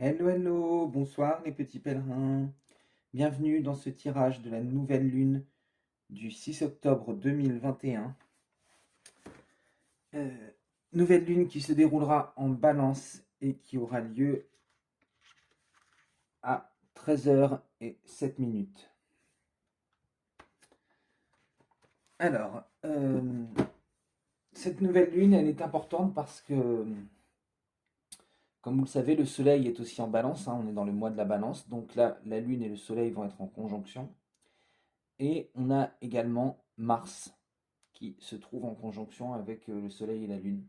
Hello, hello, bonsoir les petits pèlerins. Bienvenue dans ce tirage de la nouvelle lune du 6 octobre 2021. Euh, Nouvelle lune qui se déroulera en balance et qui aura lieu à 13h07. Alors, cette nouvelle lune, elle est importante parce que, comme vous le savez, le soleil est aussi en balance, hein, on est dans le mois de la balance, donc là, la lune et le soleil vont être en conjonction. Et on a également Mars qui se trouve en conjonction avec le Soleil et la Lune.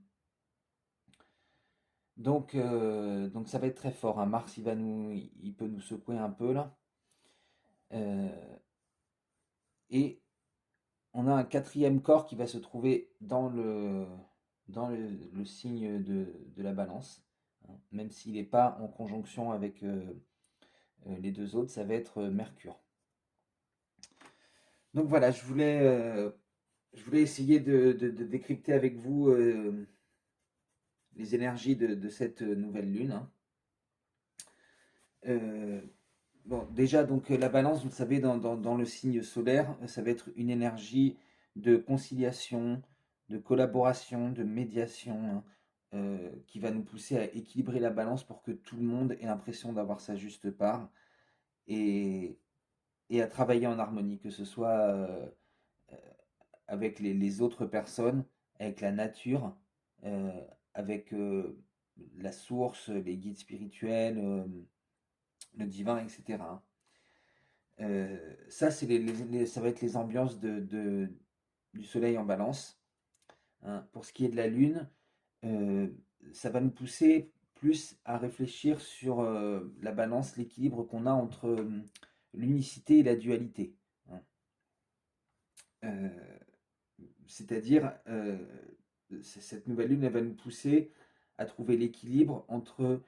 Donc ça va être très fort, hein. Mars, il peut nous secouer un peu là. Euh, et on a un quatrième corps qui va se trouver dans le signe de la Balance, hein. Même s'il n'est pas en conjonction avec les deux autres, ça va être Mercure. Donc voilà, je voulais essayer de décrypter avec vous les énergies de cette nouvelle lune, hein. Euh, bon, déjà, donc la balance, vous le savez, dans le signe solaire, ça va être une énergie de conciliation, de collaboration, de médiation, hein, qui va nous pousser à équilibrer la balance pour que tout le monde ait l'impression d'avoir sa juste part et, et à travailler en harmonie, que ce soit avec les autres personnes, avec la nature, euh, avec la source, les guides spirituels, le divin, etc. Ça, ça va être les ambiances du soleil en balance, hein. Pour ce qui est de la lune, euh, ça va nous pousser plus à réfléchir sur la balance, l'équilibre qu'on a entre l'unicité et la dualité, hein. Euh, C'est-à-dire, cette nouvelle lune, elle va nous pousser à trouver l'équilibre entre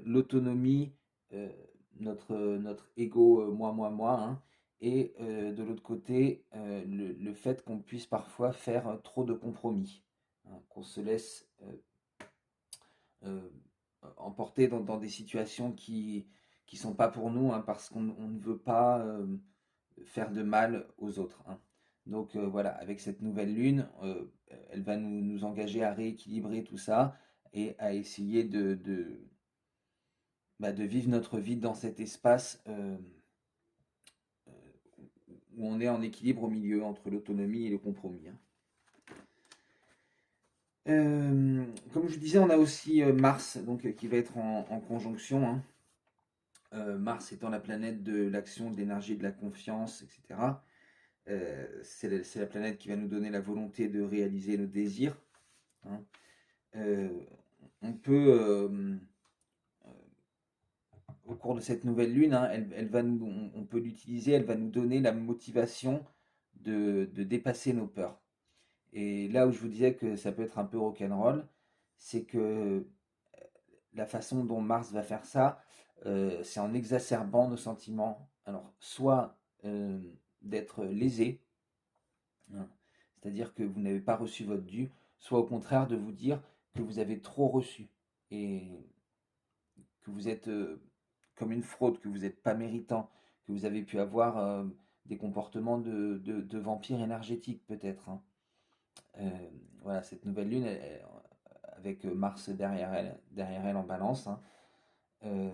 l'autonomie, euh, notre ego, moi, hein, et de l'autre côté, le fait qu'on puisse parfois faire trop de compromis, hein, qu'on se laisse euh, emporter dans des situations qui sont pas pour nous, hein, parce qu'on ne veut pas faire de mal aux autres, hein. Donc voilà, avec cette nouvelle lune, elle va nous engager à rééquilibrer tout ça et à essayer de vivre notre vie dans cet espace où on est en équilibre au milieu entre l'autonomie et le compromis, hein. Comme je vous disais, on a aussi Mars donc, qui va être en conjonction, hein. Mars étant la planète de l'action, de l'énergie, de la confiance, etc. C'est la planète qui va nous donner la volonté de réaliser nos désirs, hein. Euh, on peut, au cours de cette nouvelle lune, hein, on peut l'utiliser, elle va nous donner la motivation de dépasser nos peurs. Et là où je vous disais que ça peut être un peu rock'n'roll, c'est que la façon dont Mars va faire ça, c'est en exacerbant nos sentiments. Alors, soit d'être lésé, hein, c'est-à-dire que vous n'avez pas reçu votre dû, soit au contraire de vous dire que vous avez trop reçu et que vous êtes comme une fraude, que vous n'êtes pas méritant, que vous avez pu avoir des comportements de vampire énergétique peut-être, hein. Voilà, cette nouvelle lune, avec Mars derrière elle en balance, hein, euh,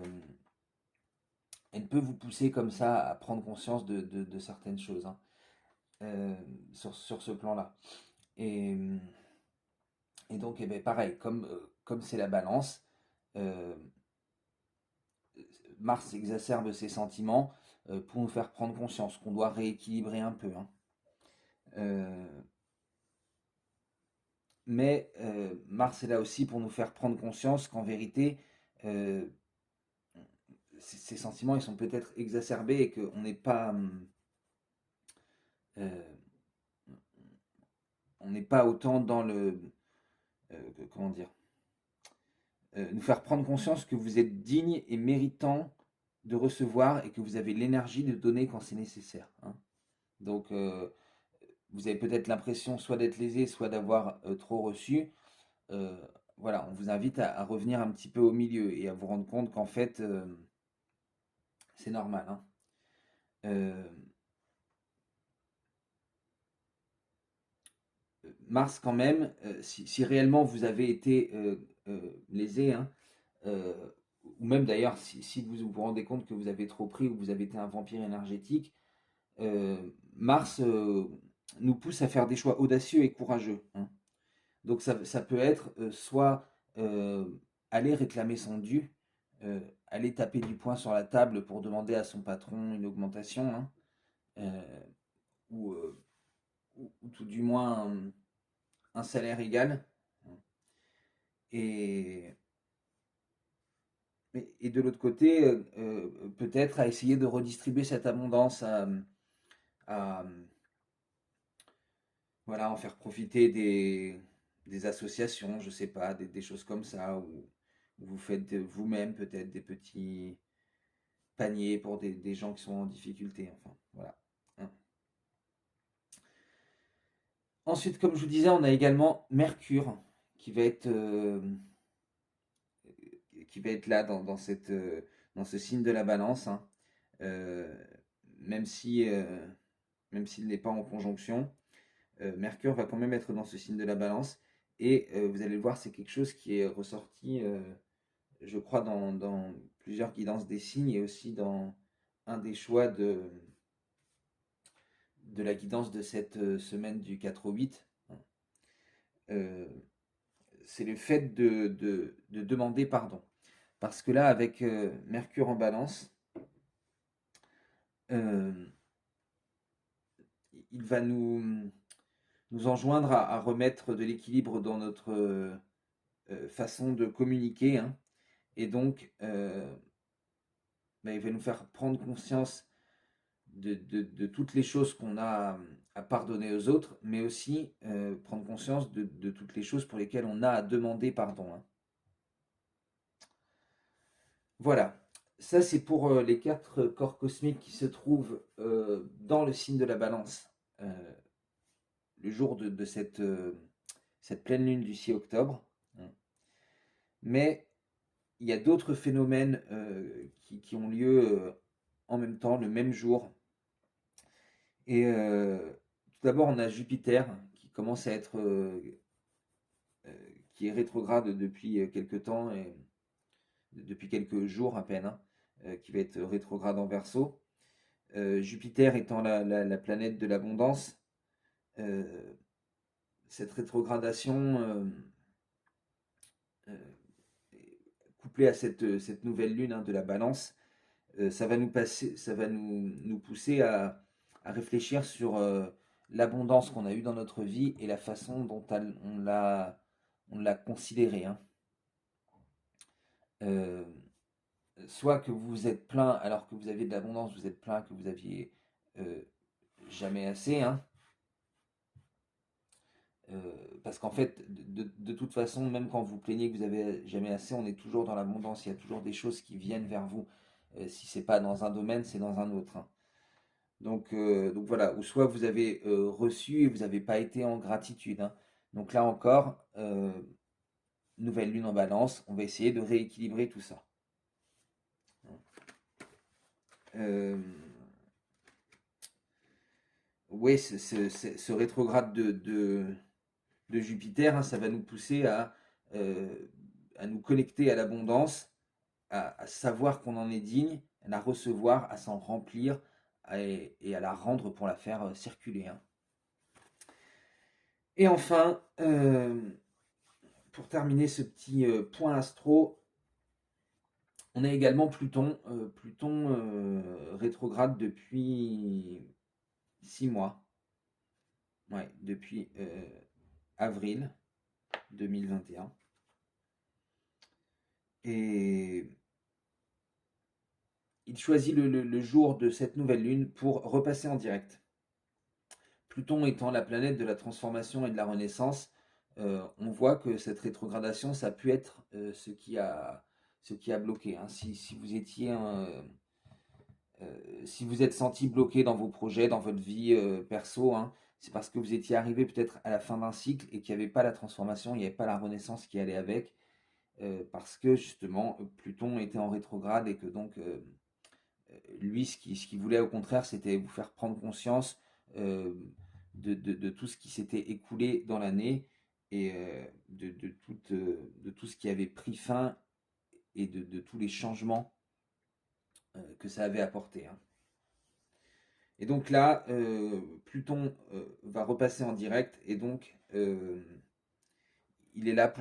elle peut vous pousser comme ça à prendre conscience de certaines choses, hein, euh, sur ce plan-là. Et, et donc, eh ben, pareil, comme c'est la balance, euh, Mars exacerbe ses sentiments pour nous faire prendre conscience qu'on doit rééquilibrer un peu, hein. Euh, mais Mars est là aussi pour nous faire prendre conscience qu'en vérité, euh, ces sentiments ils sont peut-être exacerbés et qu'on n'est pas, euh, on n'est pas autant dans le, comment dire, nous faire prendre conscience que vous êtes digne et méritant de recevoir et que vous avez l'énergie de donner quand c'est nécessaire, hein. Donc, vous avez peut-être l'impression soit d'être lésé, soit d'avoir trop reçu. voilà, on vous invite à revenir un petit peu au milieu et à vous rendre compte qu'en fait, c'est normal, hein. Euh, Mars, quand même, si réellement vous avez été lésé, hein, euh, ou même d'ailleurs si vous vous rendez compte que vous avez trop pris ou que vous avez été un vampire énergétique, euh, Mars nous pousse à faire des choix audacieux et courageux, hein. Donc ça peut être soit euh, aller réclamer son dû, aller taper du poing sur la table pour demander à son patron une augmentation, hein, euh, ou, ou tout du moins un salaire égal. Et, et de l'autre côté, peut-être à essayer de redistribuer cette abondance, à, voilà, en faire profiter des associations, je sais pas, des choses comme ça, où vous faites vous-même peut-être des petits paniers pour des gens qui sont en difficulté. Enfin, voilà, hein. Ensuite, comme je vous disais, on a également Mercure qui va être, qui va être là dans ce signe de la balance, hein. Euh, même si, même s'il n'est pas en conjonction, Mercure va quand même être dans ce signe de la balance. Et vous allez le voir, c'est quelque chose qui est ressorti, je crois, dans plusieurs guidances des signes et aussi dans un des choix de la guidance de cette semaine du 4 au 8. Euh, c'est le fait de demander pardon. Parce que là, avec Mercure en balance, euh, il va nous enjoindre à remettre de l'équilibre dans notre façon de communiquer, hein. Et donc, bah, il va nous faire prendre conscience de toutes les choses qu'on a à pardonner aux autres, mais aussi prendre conscience de toutes les choses pour lesquelles on a à demander pardon, hein. Voilà, ça c'est pour les quatre corps cosmiques qui se trouvent dans le signe de la balance euh, le jour de cette pleine lune du 6 octobre, hein. Mais il y a d'autres phénomènes qui ont lieu en même temps, le même jour. Et tout d'abord, on a Jupiter qui commence à être, qui est rétrograde depuis quelques temps, et depuis quelques jours à peine, hein, qui va être rétrograde en Verseau. Jupiter étant la planète de l'abondance, euh, cette rétrogradation euh, couplée à cette nouvelle lune, hein, de la balance, ça va nous pousser à réfléchir sur l'abondance qu'on a eue dans notre vie et la façon dont on l'a considérée, hein. Euh, Soit que vous vous êtes plein alors que vous avez de l'abondance, vous êtes plein que vous aviez euh, jamais assez, hein. Parce qu'en fait, de toute façon, même quand vous plaignez que vous avez jamais assez, on est toujours dans l'abondance. Il y a toujours des choses qui viennent vers vous. Si c'est pas dans un domaine, c'est dans un autre, hein. Donc voilà, ou soit vous avez reçu et vous n'avez pas été en gratitude, hein. Donc là encore, nouvelle lune en balance, on va essayer de rééquilibrer tout ça. Euh, oui, ce rétrograde de Jupiter, hein, ça va nous pousser euh, à nous connecter à l'abondance, à savoir qu'on en est digne, à la recevoir, à s'en remplir et à la rendre pour la faire circuler, hein. Et enfin, pour terminer ce petit point astro, on a également Pluton, Pluton rétrograde depuis 6 mois, ouais, depuis avril 2021. Et il choisit le jour de cette nouvelle lune pour repasser en direct. Pluton étant la planète de la transformation et de la renaissance, on voit que cette rétrogradation, ça a pu être ce qui a bloqué, hein. Si vous étiez si vous êtes senti bloqué dans vos projets, dans votre vie perso, hein, c'est parce que vous étiez arrivé peut-être à la fin d'un cycle et qu'il n'y avait pas la transformation, il n'y avait pas la renaissance qui allait avec, parce que justement Pluton était en rétrograde et que donc lui, ce qu'il voulait au contraire, c'était vous faire prendre conscience euh, de tout ce qui s'était écoulé dans l'année et de tout ce qui avait pris fin et de tous les changements que ça avait apporté, hein. Et donc là, Pluton va repasser en direct et donc il est là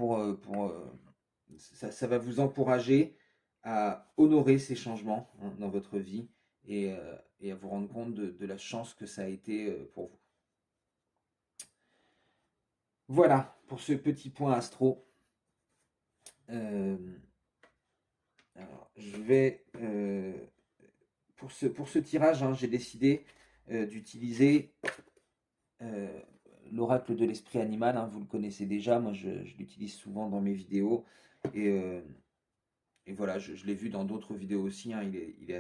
ça va vous encourager à honorer ces changements, hein, dans votre vie et à vous rendre compte de la chance que ça a été pour vous. Voilà pour ce petit point astro. Euh, alors, je vais pour ce tirage, hein, j'ai décidé d'utiliser euh, l'oracle de l'esprit animal, hein, vous le connaissez déjà, moi je l'utilise souvent dans mes vidéos et, euh, et voilà, je l'ai vu dans d'autres vidéos aussi, hein, il est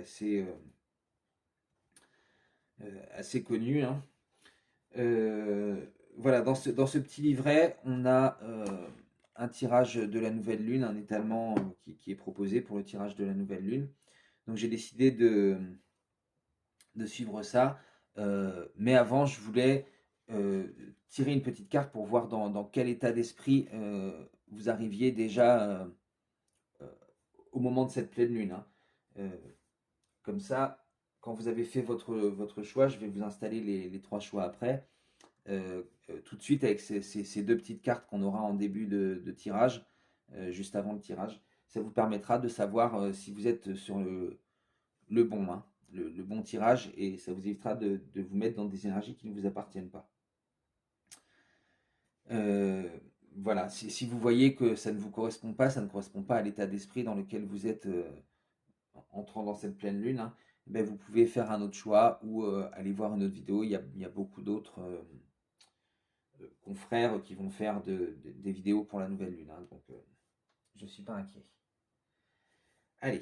assez connu, hein. Voilà, dans ce petit livret, on a un tirage de la nouvelle lune, un étalement qui est proposé pour le tirage de la nouvelle lune. Donc j'ai décidé de suivre ça. Mais avant, je voulais tirer une petite carte pour voir dans quel état d'esprit vous arriviez déjà euh, au moment de cette pleine lune, hein. Euh, Comme ça, quand vous avez fait votre choix, je vais vous installer les trois choix après. Tout de suite avec ces deux petites cartes qu'on aura en début de tirage, juste avant le tirage, ça vous permettra de savoir si vous êtes sur le bon, hein, le bon tirage et ça vous évitera de vous mettre dans des énergies qui ne vous appartiennent pas. Euh, voilà, si vous voyez que ça ne vous correspond pas, ça ne correspond pas à l'état d'esprit dans lequel vous êtes entrant dans cette pleine lune, hein, ben vous pouvez faire un autre choix ou aller voir une autre vidéo. Il y a beaucoup d'autres confrères qui vont faire des vidéos pour la nouvelle lune, hein, donc je ne suis pas inquiet. Allez,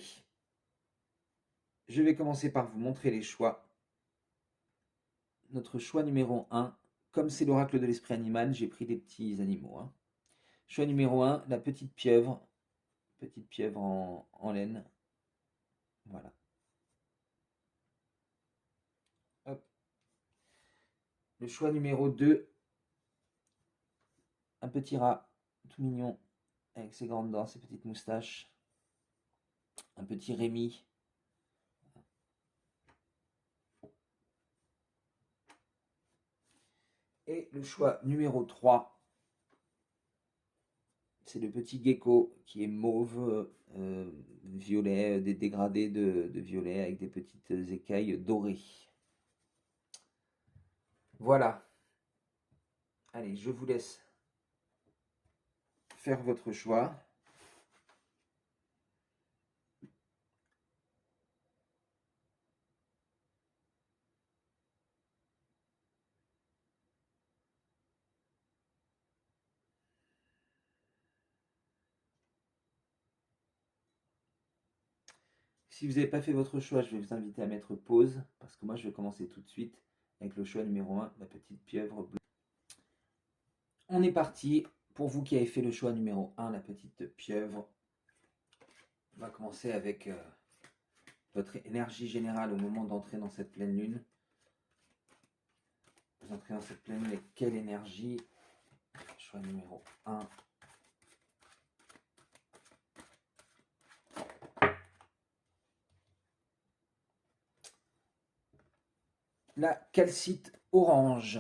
je vais commencer par vous montrer les choix. Notre choix numéro 1, comme c'est l'oracle de l'esprit animal, j'ai pris des petits animaux, hein. Choix numéro 1, la petite pieuvre en laine. Voilà. Hop. Le choix numéro 2, un petit rat tout mignon avec ses grandes dents, ses petites moustaches. Un petit Rémi. Et le choix numéro 3, c'est le petit gecko qui est mauve, violet, des dégradés de violet avec des petites écailles dorées. Voilà. Allez, je vous laisse faire votre choix. Si vous n'avez pas fait votre choix, je vais vous inviter à mettre pause parce que moi je vais commencer tout de suite avec le choix numéro 1, la petite pieuvre bleue. On est parti. Pour vous qui avez fait le choix numéro 1, la petite pieuvre, on va commencer avec votre énergie générale au moment d'entrer dans cette pleine lune. Vous entrez dans cette pleine lune avec quelle énergie? Choix numéro 1. La calcite orange.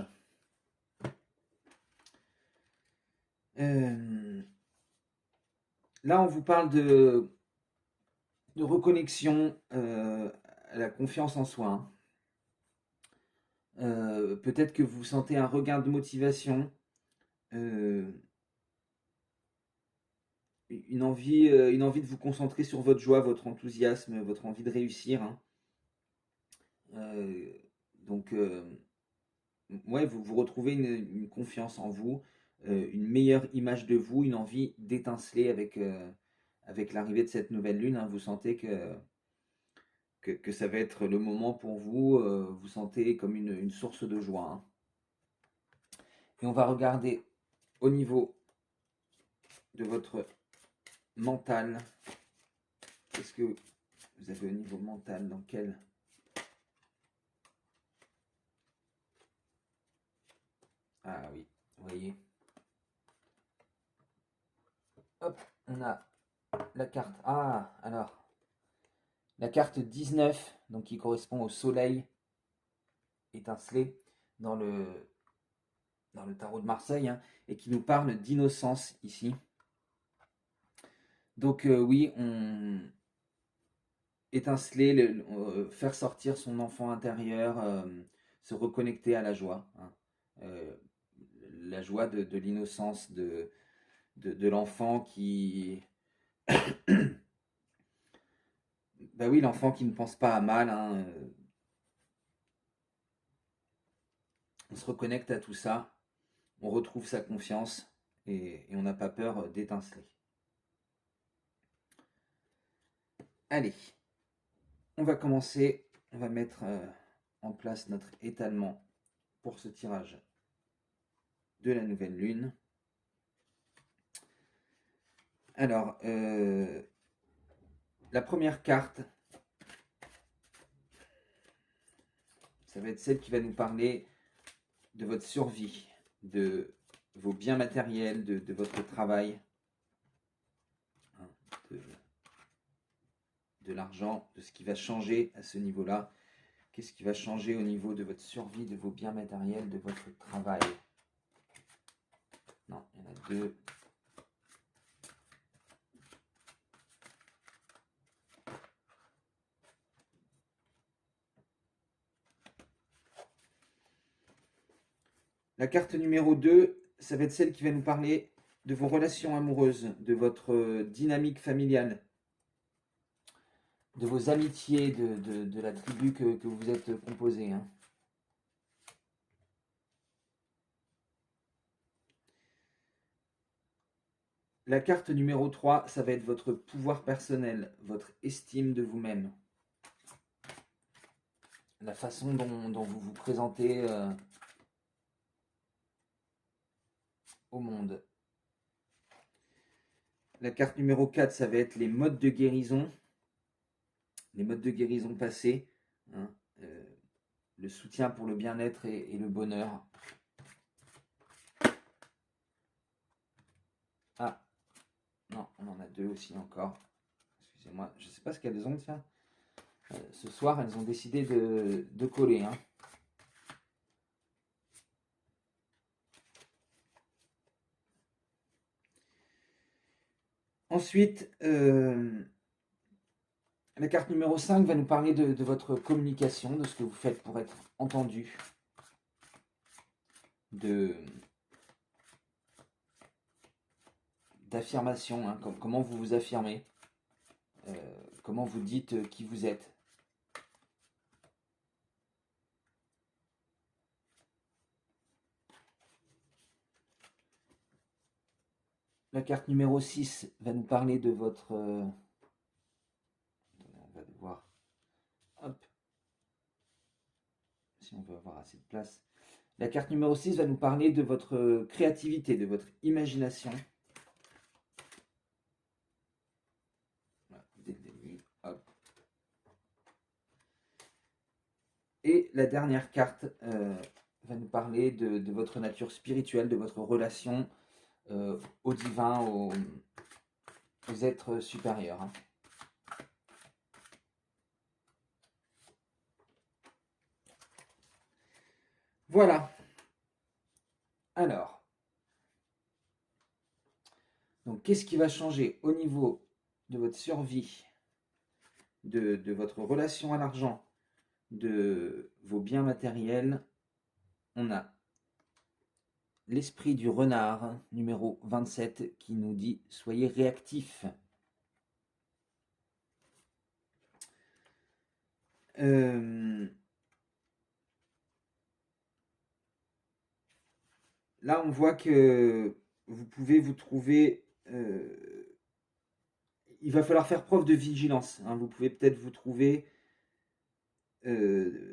Là, on vous parle de reconnexion à la confiance en soi, hein. Peut-être que vous sentez un regain de motivation, euh, une envie de vous concentrer sur votre joie, votre enthousiasme, votre envie de réussir, hein. Euh, donc, ouais, vous retrouvez une confiance en vous, une meilleure image de vous, une envie d'étinceler avec l'arrivée de cette nouvelle lune, hein. Vous sentez que ça va être le moment pour vous, vous sentez comme une source de joie, hein. Et on va regarder au niveau de votre mental. Qu'est-ce que vous avez au niveau mental? Dans quel... Ah oui, vous voyez. Hop, on a la carte. Ah, alors, la carte 19, donc qui correspond au soleil étincelé dans le tarot de Marseille, hein, et qui nous parle d'innocence ici. Donc oui, on étinceler, faire sortir son enfant intérieur, se reconnecter à la joie, hein. Euh, la joie de l'innocence de l'enfant qui... Bah oui, l'enfant qui ne pense pas à mal, hein, on se reconnecte à tout ça, on retrouve sa confiance et on n'a pas peur d'étinceler. Allez, on va commencer, on va mettre en place notre étalement pour ce tirage de la nouvelle lune. Alors, la première carte, ça va être celle qui va nous parler de votre survie, de vos biens matériels, de votre travail, hein, de l'argent, de ce qui va changer à ce niveau-là. Qu'est-ce qui va changer au niveau de votre survie, de vos biens matériels, de votre travail? Non, il y en a deux. La carte numéro 2, ça va être celle qui va nous parler de vos relations amoureuses, de votre dynamique familiale, de vos amitiés, de la tribu que vous êtes composé, hein. La carte numéro 3, ça va être votre pouvoir personnel, votre estime de vous-même, la façon dont vous vous présentez au monde. La carte numéro 4, ça va être les modes de guérison passés, hein, le soutien pour le bien-être et le bonheur. Ah, non, on en a deux aussi encore. Excusez-moi, je ne sais pas ce qu'elles ont, tiens. Ce soir, elles ont décidé de coller, hein. Ensuite, la carte numéro 5 va nous parler de votre communication, de ce que vous faites pour être entendu, d'affirmation, hein, comment vous vous affirmez, comment vous dites qui vous êtes. La carte numéro 6 va nous parler de votre... on va devoir... Hop. Si on veut avoir assez de place. La carte numéro 6 va nous parler de votre créativité, de votre imagination. Voilà, dès le début. Hop. Et la dernière carte va nous parler de votre nature spirituelle, de votre relation au divin, aux êtres supérieurs, hein. Voilà. Alors, donc qu'est-ce qui va changer au niveau de votre survie, de votre relation à l'argent, de vos biens matériels? On a l'esprit du renard, numéro 27, qui nous dit « Soyez réactifs ». Là, on voit que vous pouvez vous trouver... il va falloir faire preuve de vigilance, hein. Vous pouvez peut-être vous trouver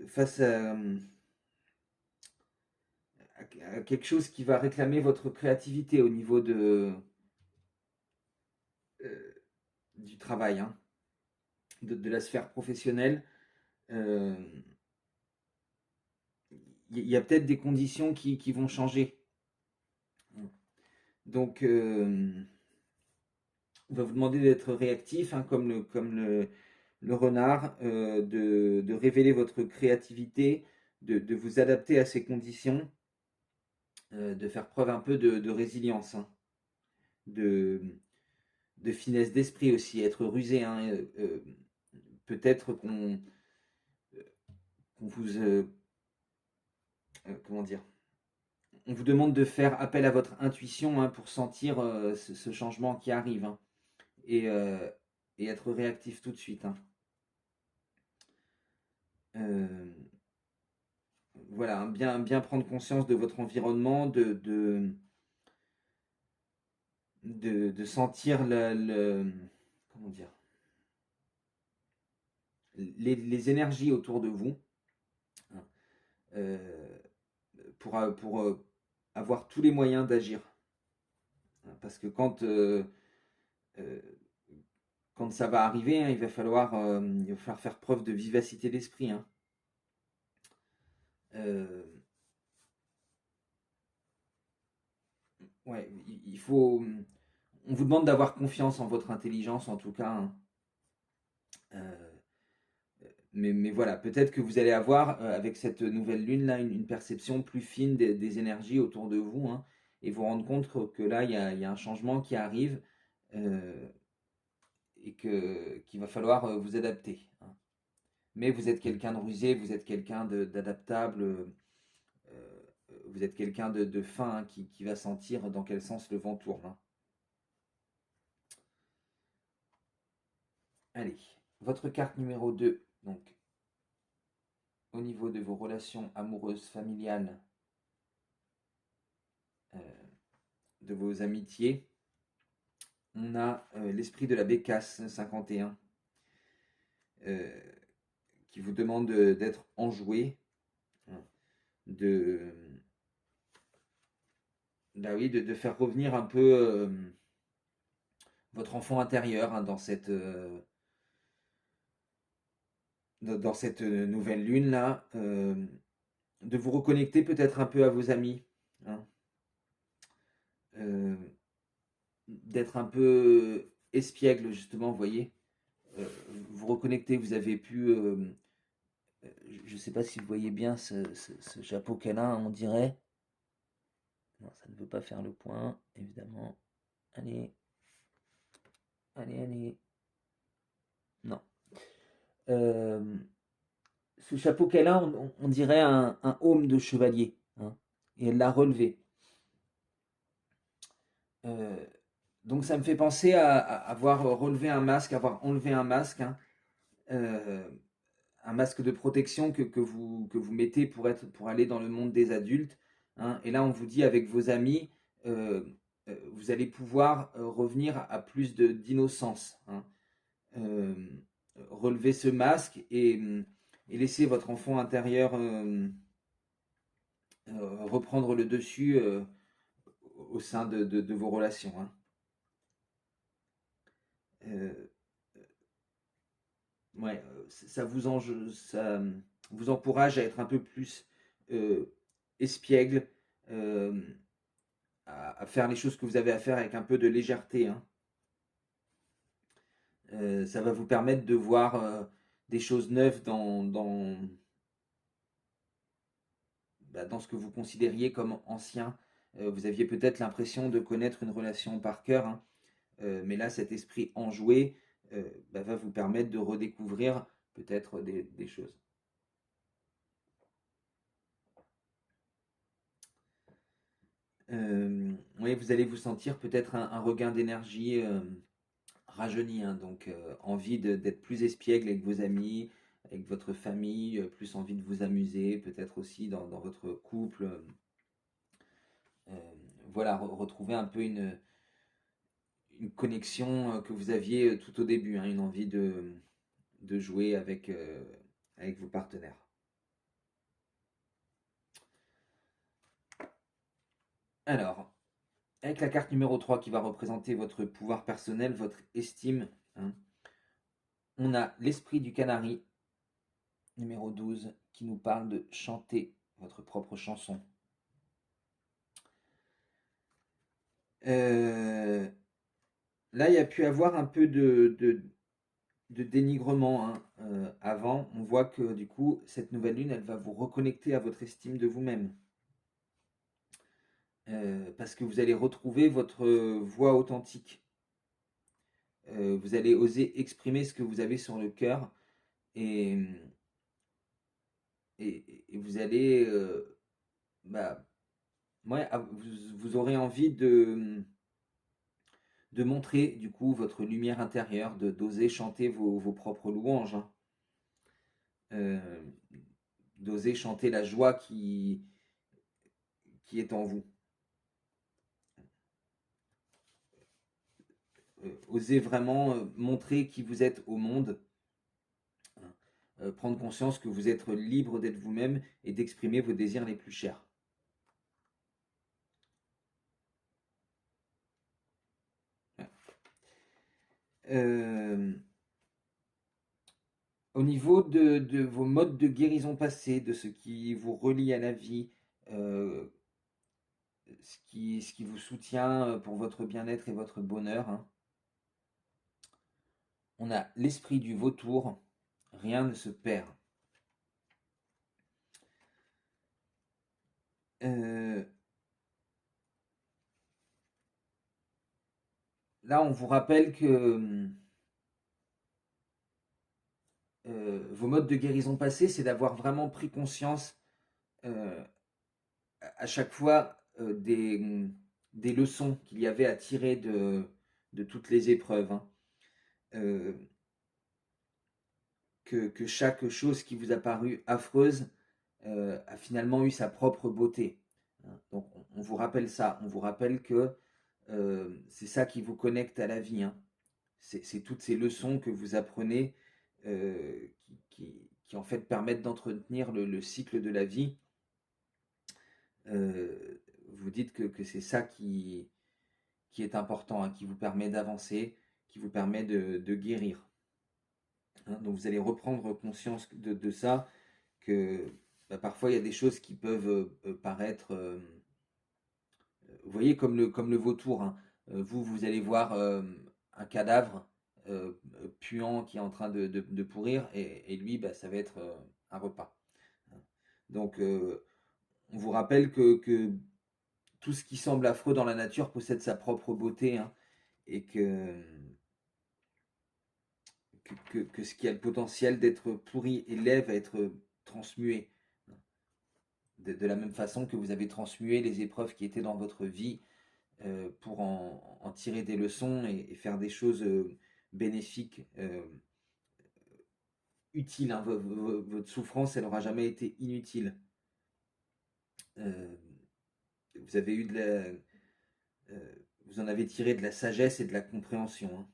face à à quelque chose qui va réclamer votre créativité au niveau euh, du travail, hein, de la sphère professionnelle. Euh, Il y a peut-être des conditions qui vont changer. Donc, on va vous demander d'être réactif, hein, le renard, de révéler votre créativité, de vous adapter à ces conditions, de faire preuve un peu de résilience, hein, de, de finesse d'esprit aussi, être rusé, hein, peut-être qu'on vous... comment dire? On vous demande de faire appel à votre intuition, hein, pour sentir ce changement qui arrive, hein, et, euh, et être réactif tout de suite, hein. Euh, voilà, hein, bien prendre conscience de votre environnement, de sentir comment dire, les énergies autour de vous, hein, euh, pour avoir tous les moyens d'agir, hein. Parce que euh, quand ça va arriver, hein, il va falloir faire preuve de vivacité d'esprit, hein. Euh, ouais, il faut. On vous demande d'avoir confiance en votre intelligence, en tout cas, hein. Euh, mais voilà, peut-être que vous allez avoir, avec cette nouvelle lune-là, une perception plus fine des énergies autour de vous, hein, et vous rendre compte que là, il y a un changement qui arrive, euh, et qu'il va falloir vous adapter, hein. Mais vous êtes quelqu'un de rusé, vous êtes quelqu'un d'adaptable, vous êtes quelqu'un de fin, hein, qui va sentir dans quel sens le vent tourne, hein. Allez, votre carte numéro 2, donc au niveau de vos relations amoureuses, familiales, euh, de vos amitiés, on a l'esprit de la bécasse 51, euh, qui vous demande d'être enjoué, hein, de, bah oui, de faire revenir un peu votre enfant intérieur, hein, dans cette nouvelle lune là, de vous reconnecter peut-être un peu à vos amis, hein, euh, d'être un peu espiègle justement, vous voyez, euh, vous reconnecter, vous avez pu, je ne sais pas si vous voyez bien ce chapeau qu'elle a, on dirait. Non, ça ne veut pas faire le point, évidemment. Allez, allez, allez. Non. Euh, Ce chapeau qu'elle a, on dirait un aume de chevalier, hein, et elle l'a relevé. Euh, donc ça me fait penser à avoir relevé un masque, avoir enlevé un masque, hein, euh, un masque de protection que vous mettez pour aller dans le monde des adultes, hein. Et là, on vous dit avec vos amis, euh, vous allez pouvoir revenir à plus d'innocence, hein. Euh, Relever ce masque et laisser votre enfant intérieur reprendre le dessus au sein de vos relations, hein. Euh, ouais, ça vous encourage à être un peu plus euh, espiègle, euh, à faire les choses que vous avez à faire avec un peu de légèreté, hein. Ça va vous permettre de voir des choses neuves dans ce que vous considériez comme ancien. Vous aviez peut-être l'impression de connaître une relation par cœur, hein. Mais là, cet esprit enjoué va vous permettre de redécouvrir peut-être des choses. Oui, vous allez vous sentir peut-être un regain d'énergie rajeuni, hein, donc envie d'être plus espiègle avec vos amis, avec votre famille, plus envie de vous amuser, peut-être aussi dans votre couple. Euh, voilà, retrouver un peu une connexion que vous aviez tout au début, hein, une envie de jouer avec vos partenaires. Alors, avec la carte numéro 3 qui va représenter votre pouvoir personnel, votre estime, hein, on a l'esprit du canari, numéro 12, qui nous parle de chanter votre propre chanson. Là, il y a pu avoir un peu de dénigrement, hein. Avant, on voit que du coup, cette nouvelle lune, elle va vous reconnecter à votre estime de vous-même. Parce que vous allez retrouver votre voix authentique. Vous allez oser exprimer ce que vous avez sur le cœur et, et vous allez, bah, ouais, vous aurez envie de montrer du coup votre lumière intérieure, d'oser chanter vos propres louanges, hein. Euh, D'oser chanter la joie qui est en vous. Osez vraiment montrer qui vous êtes au monde, hein. Prendre conscience que vous êtes libre d'être vous-même et d'exprimer vos désirs les plus chers. Euh, Au niveau de vos modes de guérison passés, de ce qui vous relie à la vie, euh, ce qui vous soutient pour votre bien-être et votre bonheur, hein, on a l'esprit du vautour, rien ne se perd. Euh, Là, on vous rappelle que vos modes de guérison passés, c'est d'avoir vraiment pris conscience euh, à chaque fois des leçons qu'il y avait à tirer de toutes les épreuves, hein. Euh, que chaque chose qui vous a paru affreuse a finalement eu sa propre beauté, hein. Donc on vous rappelle ça, on vous rappelle que c'est ça qui vous connecte à la vie, hein. C'est toutes ces leçons que vous apprenez qui en fait permettent d'entretenir le cycle de la vie. Vous dites que c'est ça qui est important, hein, qui vous permet d'avancer, qui vous permet de guérir, hein. Donc vous allez reprendre conscience de ça, que bah, parfois il y a des choses qui peuvent paraître, vous voyez, comme le vautour, hein. Vous allez voir un cadavre puant qui est en train de pourrir, et lui, bah, ça va être un repas, hein. Donc on vous rappelle que tout ce qui semble affreux dans la nature possède sa propre beauté, hein, et que ce qui a le potentiel d'être pourri et laid va être transmué. De la même façon que vous avez transmué les épreuves qui étaient dans votre vie pour en tirer des leçons et faire des choses bénéfiques, utiles, hein. Votre souffrance, elle n'aura jamais été inutile. Euh, vous avez eu vous en avez tiré de la sagesse et de la compréhension, hein.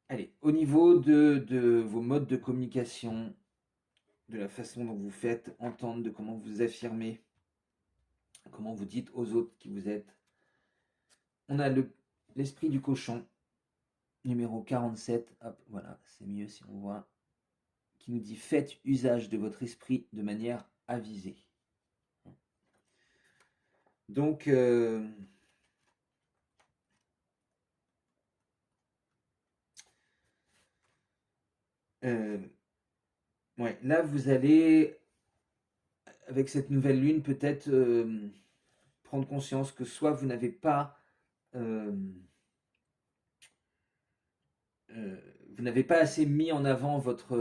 Allez, au niveau de vos modes de communication, de la façon dont vous faites entendre, de comment vous affirmez, comment vous dites aux autres qui vous êtes, on a l'esprit du cochon, numéro 47. Hop, voilà, c'est mieux si on voit, qui nous dit faites usage de votre esprit de manière avisée. Donc, euh, ouais, là vous allez, avec cette nouvelle lune, peut-être prendre conscience que soit vous n'avez pas euh, euh, vous n'avez pas assez mis en avant votre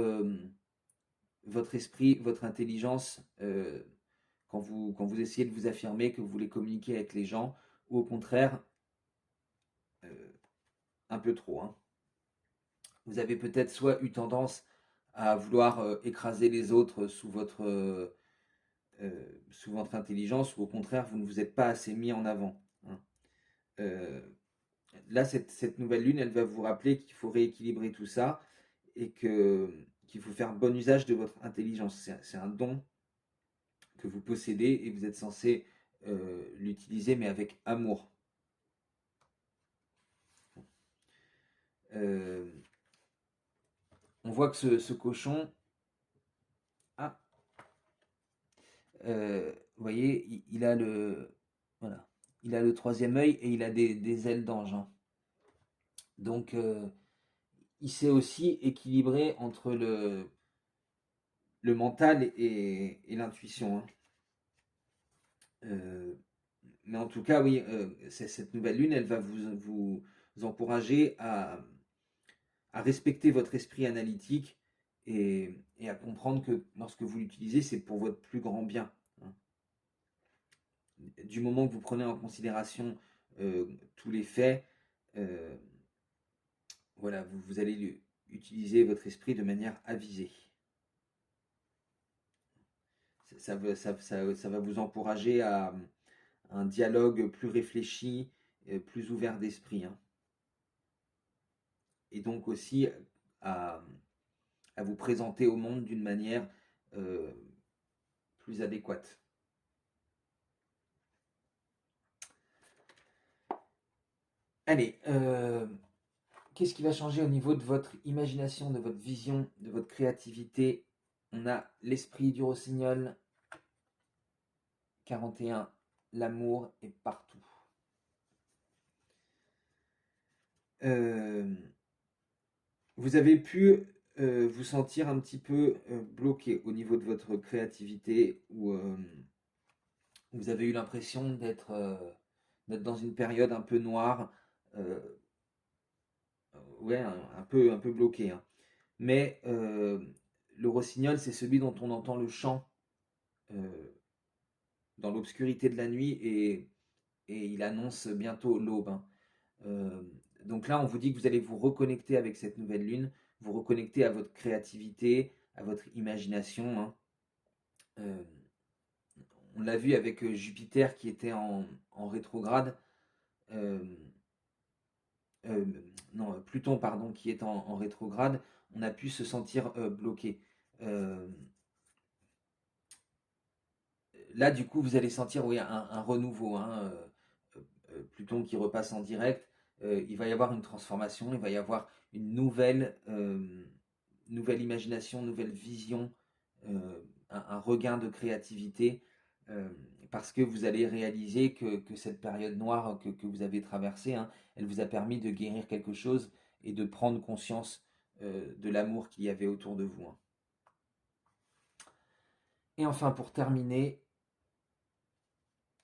esprit, votre intelligence, quand vous essayez de vous affirmer, que vous voulez communiquer avec les gens, ou au contraire, euh, un peu trop, hein. Vous avez peut-être soit eu tendance à vouloir écraser les autres sous votre intelligence, ou au contraire, vous ne vous êtes pas assez mis en avant, hein. Euh, Là, cette nouvelle lune, elle va vous rappeler qu'il faut rééquilibrer tout ça et qu'il faut faire bon usage de votre intelligence. C'est un don que vous possédez et vous êtes censé l'utiliser, mais avec amour. Euh, on voit que ce cochon, ah, vous voyez, il a voilà, il a le troisième œil et il a des ailes d'ange, hein. Donc, il sait aussi équilibrer entre le mental et l'intuition, hein. Euh, mais en tout cas, oui, cette nouvelle lune, elle va vous encourager à respecter votre esprit analytique et à comprendre que lorsque vous l'utilisez, c'est pour votre plus grand bien, hein. Du moment que vous prenez en considération tous les faits, euh, voilà, vous allez utiliser votre esprit de manière avisée. Ça va vous encourager à un dialogue plus réfléchi, plus ouvert d'esprit, hein. Et donc aussi à, à vous présenter au monde d'une manière euh, plus adéquate. Allez, qu'est-ce qui va changer au niveau de votre imagination, de votre vision, de votre créativité? On a l'esprit du rossignol, 41, l'amour est partout. Euh, vous avez pu vous sentir un petit peu bloqué au niveau de votre créativité ou vous avez eu l'impression d'être dans une période un peu noire, euh, ouais, un peu bloqué, hein. Mais le rossignol, c'est celui dont on entend le chant euh, dans l'obscurité de la nuit et il annonce bientôt l'aube, hein. Euh, donc là, on vous dit que vous allez vous reconnecter avec cette nouvelle lune, vous reconnecter à votre créativité, à votre imagination, hein. Euh, on l'a vu avec Jupiter qui était en rétrograde, euh, euh, non, Pluton, pardon, qui est en rétrograde, on a pu se sentir bloqué. Euh, Là, du coup, vous allez sentir, oui, un renouveau, hein, Pluton qui repasse en direct. Il va y avoir une transformation, il va y avoir une nouvelle imagination, nouvelle vision, un regain de créativité, euh, parce que vous allez réaliser que cette période noire que vous avez traversée, hein, elle vous a permis de guérir quelque chose et de prendre conscience de l'amour qu'il y avait autour de vous, hein. Et enfin, pour terminer,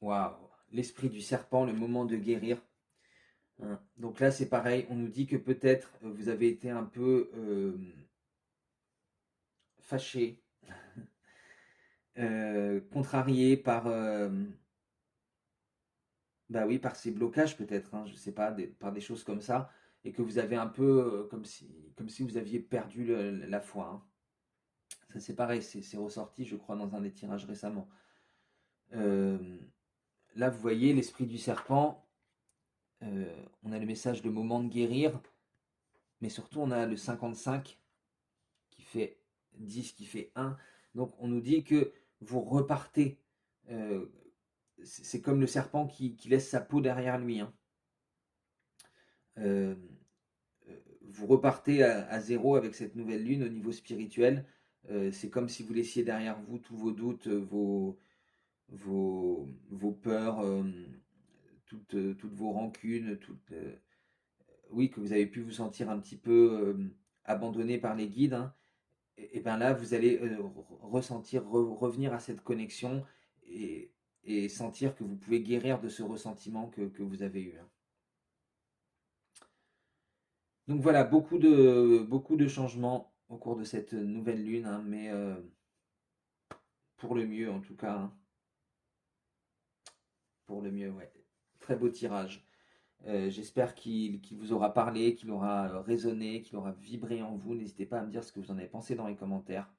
waouh, l'esprit du serpent, le moment de guérir, hein. Donc là, c'est pareil, on nous dit que peut-être vous avez été un peu fâché, contrarié par, bah oui, par ces blocages peut-être, hein, je sais pas, par des choses comme ça, et que vous avez un peu comme si vous aviez perdu la foi, hein. Ça c'est pareil, c'est ressorti, je crois, dans un des tirages récemment. Euh, Là, vous voyez, l'esprit du serpent, on a le message de moment de guérir, mais surtout on a le 55 qui fait 10, qui fait 1. Donc on nous dit que vous repartez. euh, c'est comme le serpent qui laisse sa peau derrière lui, hein. Euh, Vous repartez à zéro avec cette nouvelle lune au niveau spirituel. C'est comme si vous laissiez derrière vous tous vos doutes, vos peurs, toutes vos rancunes, oui, que vous avez pu vous sentir un petit peu abandonné par les guides, hein. Et bien là, vous allez ressentir, revenir à cette connexion et, et sentir que vous pouvez guérir de ce ressentiment que vous avez eu, hein. Donc voilà, beaucoup de changements au cours de cette nouvelle lune, hein, mais pour le mieux en tout cas, hein, pour le mieux, ouais. Très beau tirage. J'espère qu'il vous aura parlé, qu'il aura résonné, qu'il aura vibré en vous. N'hésitez pas à me dire ce que vous en avez pensé dans les commentaires.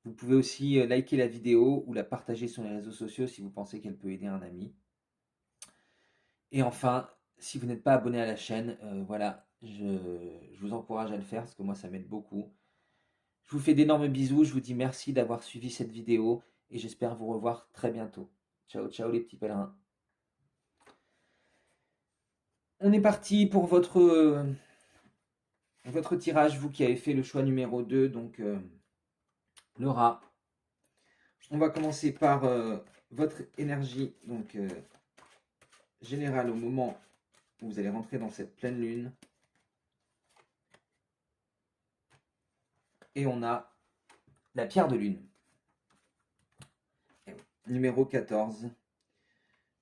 Vous pouvez aussi liker la vidéo ou la partager sur les réseaux sociaux si vous pensez qu'elle peut aider un ami. Et enfin, si vous n'êtes pas abonné à la chaîne, voilà, je vous encourage à le faire parce que moi ça m'aide beaucoup. Je vous fais d'énormes bisous, je vous dis merci d'avoir suivi cette vidéo et j'espère vous revoir très bientôt. Ciao, ciao les petits pèlerins. On est parti pour votre tirage, vous qui avez fait le choix numéro 2, donc le rat. On va commencer par votre énergie donc générale au moment où vous allez rentrer dans cette pleine lune. Et on a la pierre de lune. Numéro 14.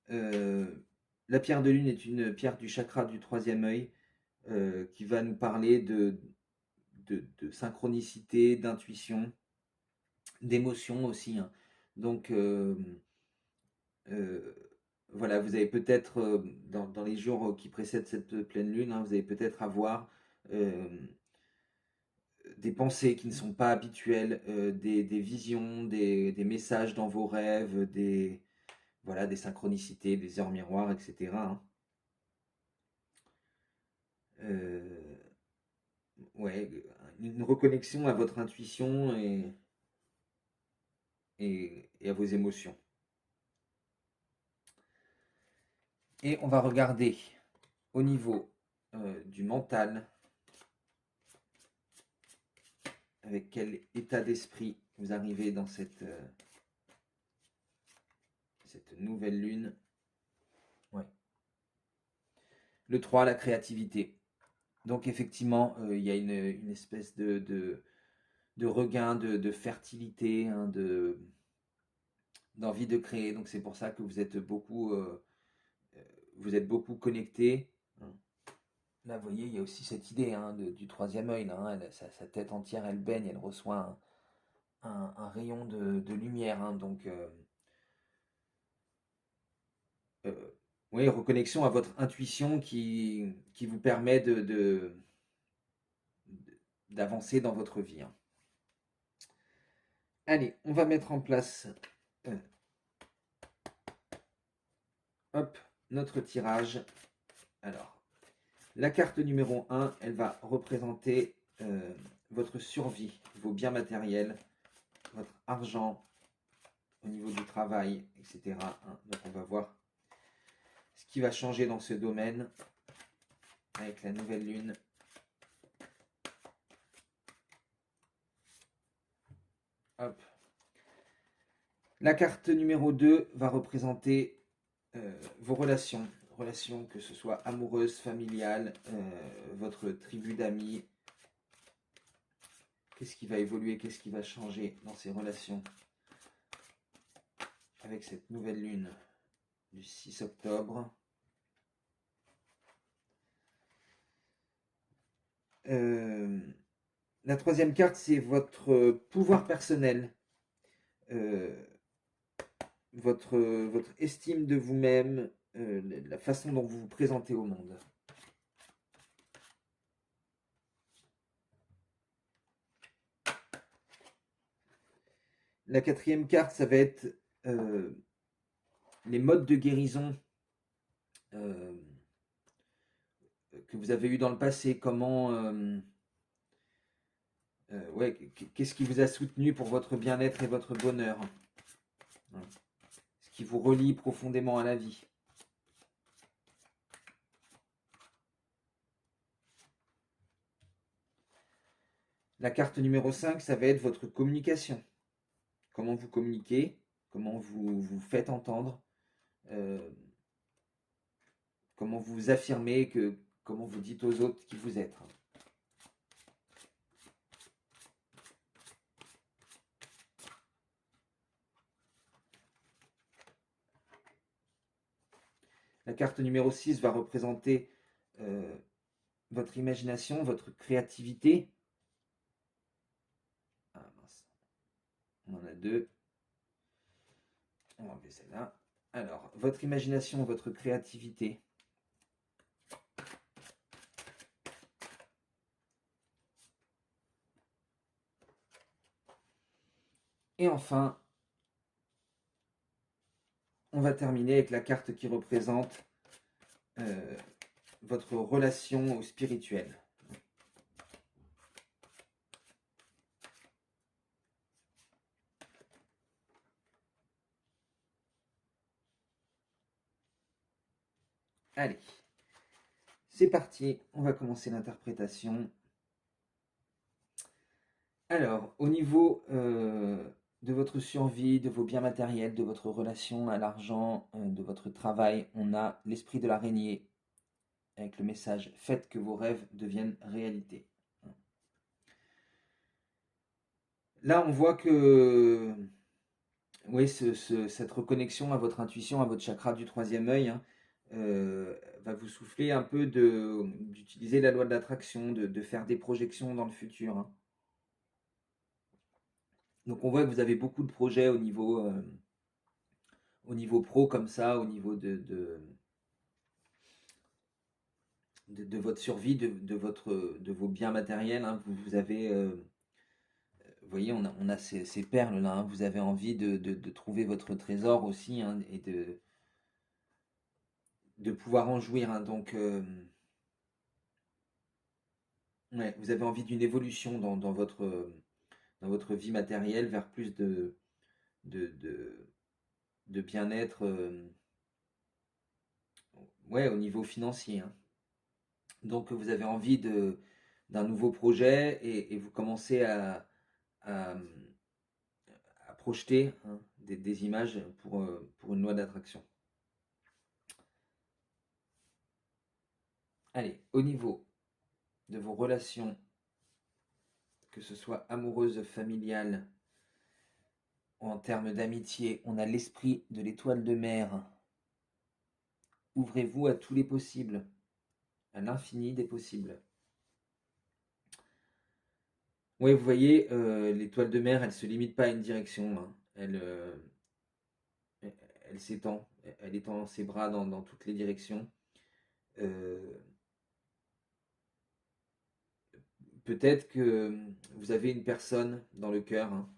La pierre de lune est une pierre du chakra du troisième œil qui va nous parler de synchronicité, d'intuition, d'émotion aussi, hein. Donc voilà, vous avez peut-être, dans les jours qui précèdent cette pleine lune, hein, vous allez peut-être avoir des pensées qui ne sont pas habituelles, des visions, des messages dans vos rêves, voilà, des synchronicités, des heures miroirs, etc., hein. Ouais, une reconnexion à votre intuition et à vos émotions. Et on va regarder au niveau du mental, avec quel état d'esprit vous arrivez dans cette nouvelle lune. Ouais. Le 3, la créativité. Donc effectivement, il y a une espèce de regain de fertilité, hein, d'envie de créer. Donc c'est pour ça que vous êtes beaucoup connecté. Là, vous voyez, il y a aussi cette idée, hein, du troisième œil. Là, hein, sa tête entière, elle baigne, elle reçoit un rayon de lumière, hein. Donc, oui, reconnexion à votre intuition qui vous permet d'avancer dans votre vie, hein. Allez, on va mettre en place euh, hop, notre tirage. Alors, la carte numéro 1, elle va représenter votre survie, vos biens matériels, votre argent au niveau du travail, etc., hein. Donc on va voir ce qui va changer dans ce domaine avec la nouvelle lune. Hop. La carte numéro 2 va représenter vos relations, que ce soit amoureuses, familiales, votre tribu d'amis. Qu'est-ce qui va évoluer, qu'est-ce qui va changer dans ces relations avec cette nouvelle lune du 6 octobre. La troisième carte, c'est votre pouvoir personnel, votre estime de vous-même, la façon dont vous vous présentez au monde. La quatrième carte, ça va être les modes de guérison que vous avez eu dans le passé. Comment, ouais, qu'est-ce qui vous a soutenu pour votre bien-être et votre bonheur, ce qui vous relie profondément à la vie. La carte numéro 5, ça va être votre communication. Comment vous communiquez, comment vous vous faites entendre, comment vous affirmez, comment vous dites aux autres qui vous êtes. La carte numéro 6 va représenter votre imagination, votre créativité. Ah mince, on en a deux. On va enlever celle-là. Alors, votre imagination, votre créativité. Et enfin, on va terminer avec la carte qui représente votre relation au spirituel. Allez, c'est parti, on va commencer l'interprétation. Alors, au niveau de votre survie, de vos biens matériels, de votre relation à l'argent, de votre travail, on a l'esprit de l'araignée avec le message faites que vos rêves deviennent réalité. Là, on voit que oui, cette reconnexion à votre intuition, à votre chakra du troisième œil, hein, va vous souffler un peu d'utiliser la loi de l'attraction, de faire des projections dans le futur, hein. Donc on voit que vous avez beaucoup de projets au niveau pro comme ça, au niveau de votre survie, de vos biens matériels, hein. Vous avez, vous voyez, on a ces perles là, hein. Vous avez envie de trouver votre trésor aussi, hein, et de pouvoir en jouir, hein. Donc, ouais, vous avez envie d'une évolution dans votre vie matérielle vers plus de, de, de bien-être, ouais, au niveau financier, hein. Donc, vous avez envie d'un nouveau projet et vous commencez à, à projeter, hein, des images pour une loi d'attraction. Allez, au niveau de vos relations, que ce soit amoureuses, familiales, ou en termes d'amitié, on a l'esprit de l'étoile de mer. Ouvrez-vous à tous les possibles, à l'infini des possibles. Oui, vous voyez, l'étoile de mer, elle ne se limite pas à une direction, hein. Elle s'étend, elle étend ses bras dans toutes les directions. Euh, Peut-être que vous avez une personne dans le cœur, hein,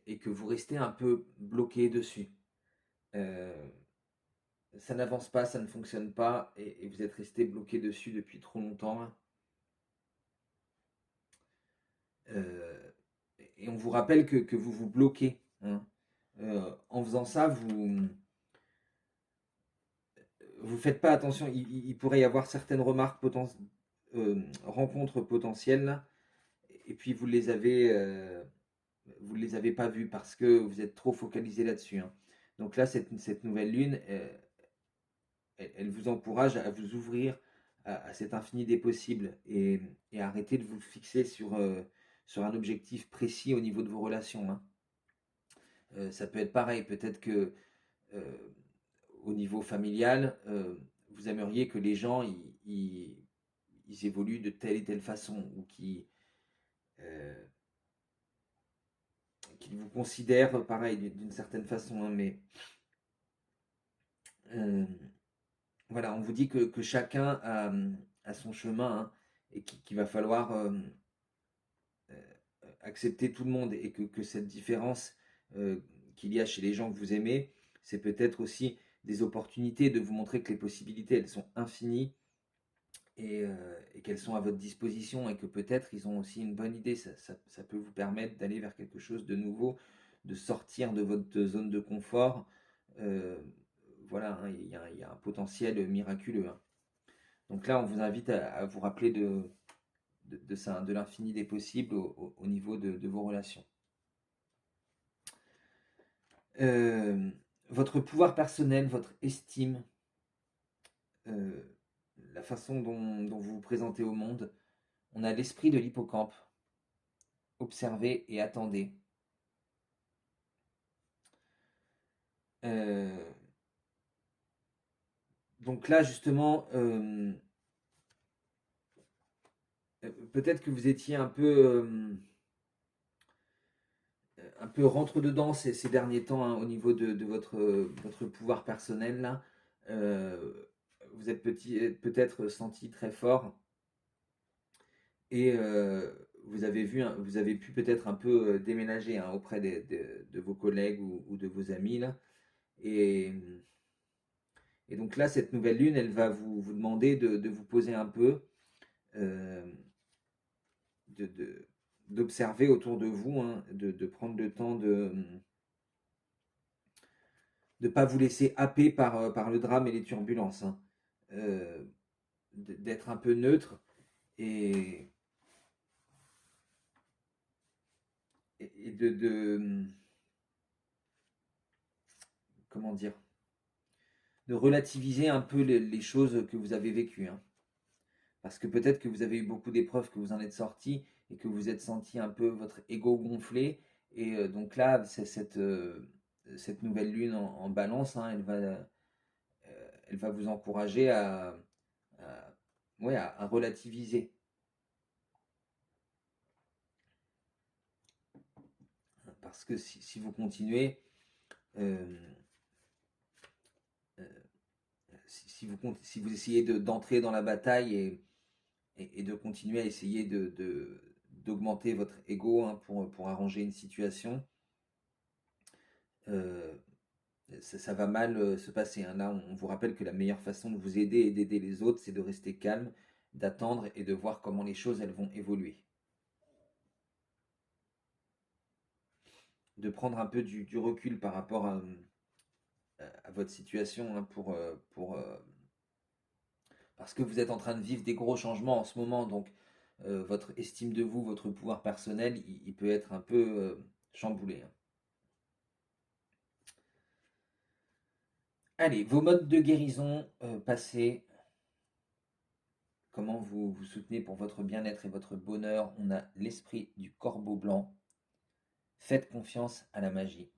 et que vous restez un peu bloqué dessus. Euh, Ça n'avance pas, ça ne fonctionne pas, et vous êtes resté bloqué dessus depuis trop longtemps, hein. Euh, et on vous rappelle que vous vous bloquez, hein. En faisant ça, vous faites pas attention. Il pourrait y avoir certaines rencontres potentielles là, et puis vous les avez pas vues parce que vous êtes trop focalisé là-dessus, hein. Donc là, cette nouvelle lune, elle vous encourage à vous ouvrir à cet infini des possibles et arrêter de vous fixer sur un objectif précis au niveau de vos relations, hein. Ça peut être pareil, peut-être que euh, au niveau familial, vous aimeriez que les gens ils évoluent de telle et telle façon ou euh, qu'ils vous considèrent pareil d'une certaine façon, hein, mais euh, voilà, on vous dit que chacun a son chemin, hein, et qu'il va falloir accepter tout le monde et que cette différence qu'il y a chez les gens que vous aimez, c'est peut-être aussi des opportunités de vous montrer que les possibilités, elles sont infinies et qu'elles sont à votre disposition et que peut-être ils ont aussi une bonne idée. Ça peut vous permettre d'aller vers quelque chose de nouveau, de sortir de votre zone de confort. Euh, voilà, hein, il y a un potentiel miraculeux, hein. Donc là, on vous invite à vous rappeler de ça, hein, de l'infini des possibles au niveau de vos relations. Euh, Votre pouvoir personnel, votre estime, euh, la façon dont vous vous présentez au monde, on a l'esprit de l'hippocampe. Observez et attendez. Euh, donc là, justement, peut-être que vous étiez un peu rentre-dedans ces derniers temps, hein, au niveau de votre pouvoir personnel, là. Euh, Vous êtes peut-être senti très fort et vous avez vu, hein, vous avez pu peut-être un peu déménager, hein, auprès de vos collègues ou de vos amis, là. Et, et donc là, cette nouvelle lune, elle va vous demander de vous poser un peu, euh, d'observer autour de vous, hein, de prendre le temps de pas vous laisser happer par le drame et les turbulences, hein. Euh, D'être un peu neutre et, et comment dire, de relativiser un peu les choses que vous avez vécues, hein. Parce que peut-être que vous avez eu beaucoup d'épreuves, que vous en êtes sorti et que vous êtes senti un peu votre ego gonflé. Et donc là, c'est cette nouvelle lune en balance, hein, elle va vous encourager à, ouais, à relativiser. Parce que si vous continuez, euh, euh, si vous essayez d'entrer dans la bataille et de continuer à essayer d'augmenter votre ego, hein, pour arranger une situation, euh, ça va mal se passer, hein. Là, on vous rappelle que la meilleure façon de vous aider et d'aider les autres, c'est de rester calme, d'attendre et de voir comment les choses elles vont évoluer. De prendre un peu du recul par rapport à votre situation, hein, parce que vous êtes en train de vivre des gros changements en ce moment, donc votre estime de vous, votre pouvoir personnel, il peut être un peu chamboulé, hein. Allez, vos modes de guérison passés, comment vous vous soutenez pour votre bien-être et votre bonheur. On a l'esprit du corbeau blanc. Faites confiance à la magie.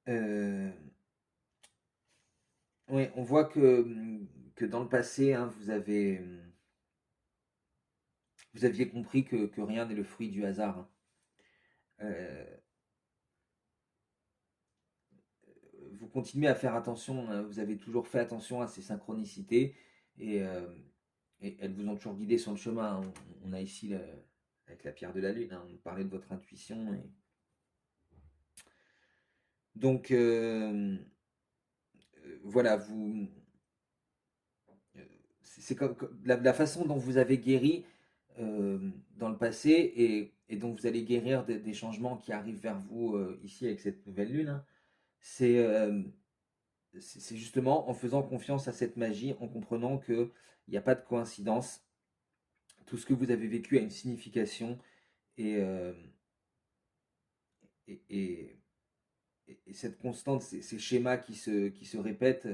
Euh, oui, on voit que dans le passé, hein, vous aviez compris que rien n'est le fruit du hasard, hein. Euh, vous continuez à faire attention, hein, vous avez toujours fait attention à ces synchronicités et, euh, et elles vous ont toujours guidé sur le chemin, hein. On a ici, avec la pierre de la lune, hein, on parlait de votre intuition. Donc, voilà, c'est comme la façon dont vous avez guéri dans le passé et dont vous allez guérir des changements qui arrivent vers vous ici avec cette nouvelle lune, hein. C'est c'est justement en faisant confiance à cette magie, en comprenant qu'il n'y a pas de coïncidence. Tout ce que vous avez vécu a une signification et, et, et- et cette constante, ces schémas qui se répètent,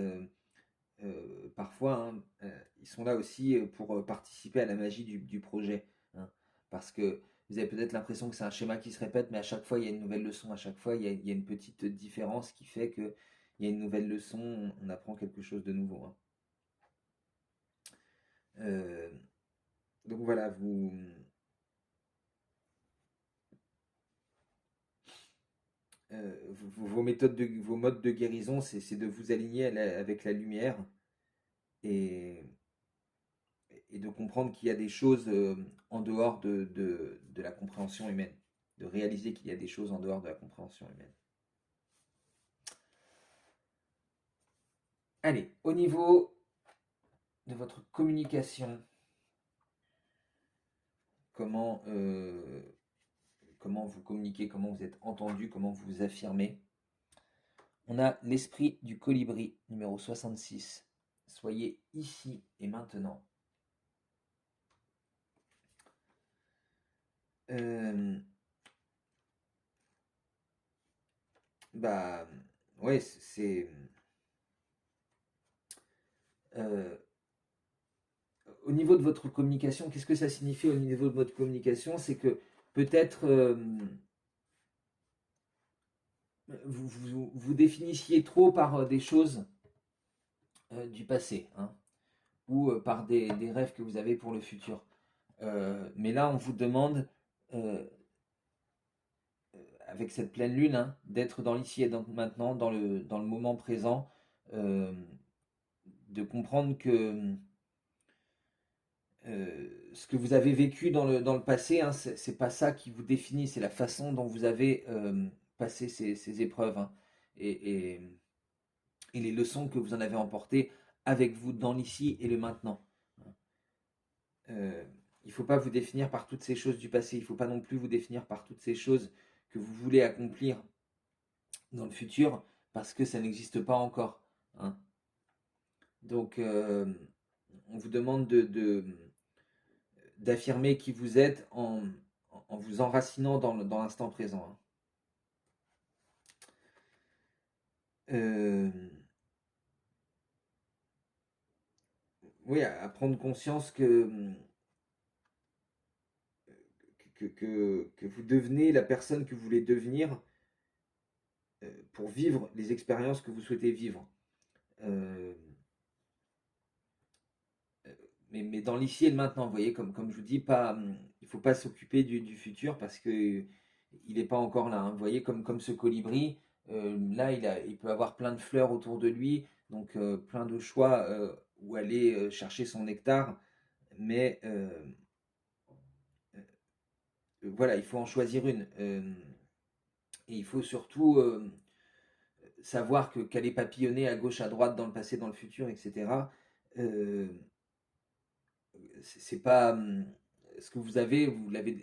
parfois, hein, ils sont là aussi pour participer à la magie du projet, hein. Parce que vous avez peut-être l'impression que c'est un schéma qui se répète, mais à chaque fois, il y a une nouvelle leçon. À chaque fois, il y a une petite différence qui fait qu'il y a une nouvelle leçon, on apprend quelque chose de nouveau, hein. Euh, donc voilà, vos modes de guérison, c'est de vous aligner avec la lumière et, et de comprendre qu'il y a des choses en dehors de la compréhension humaine, de réaliser qu'il y a des choses en dehors de la compréhension humaine. Allez, au niveau de votre communication, comment, comment vous communiquez, comment vous êtes entendu, comment vous vous affirmez. On a l'esprit du colibri, numéro 66. Soyez ici et maintenant. Euh, Bah, ouais, euh, au niveau de votre communication, qu'est-ce que ça signifie au niveau de votre communication? C'est que peut-être vous définissiez trop par des choses du passé, hein, ou par des rêves que vous avez pour le futur. Mais là, on vous demande, euh, avec cette pleine lune, hein, d'être dans l'ici et maintenant, dans le moment présent, euh, de comprendre que ce que vous avez vécu dans le passé, hein, c'est pas ça qui vous définit, c'est la façon dont vous avez passé ces épreuves, hein, et, et- et les leçons que vous en avez emportées avec vous dans l'ici et le maintenant. Il ne faut pas vous définir par toutes ces choses du passé, il ne faut pas non plus vous définir par toutes ces choses que vous voulez accomplir dans le futur parce que ça n'existe pas encore, hein. Donc, on vous demande d'affirmer qui vous êtes en vous enracinant dans l'instant présent, hein. Euh, oui, à prendre conscience que vous devenez la personne que vous voulez devenir pour vivre les expériences que vous souhaitez vivre. Euh, mais dans l'ici et le maintenant, vous voyez, comme je vous dis, il ne faut pas s'occuper du futur parce que il n'est pas encore là, hein. Vous voyez, comme ce colibri, là, il peut avoir plein de fleurs autour de lui, donc plein de choix où aller chercher son nectar, mais voilà, il faut en choisir une. Et il faut surtout savoir qu'aller papillonner à gauche, à droite, dans le passé, dans le futur, etc., euh, c'est pas ce que vous avez,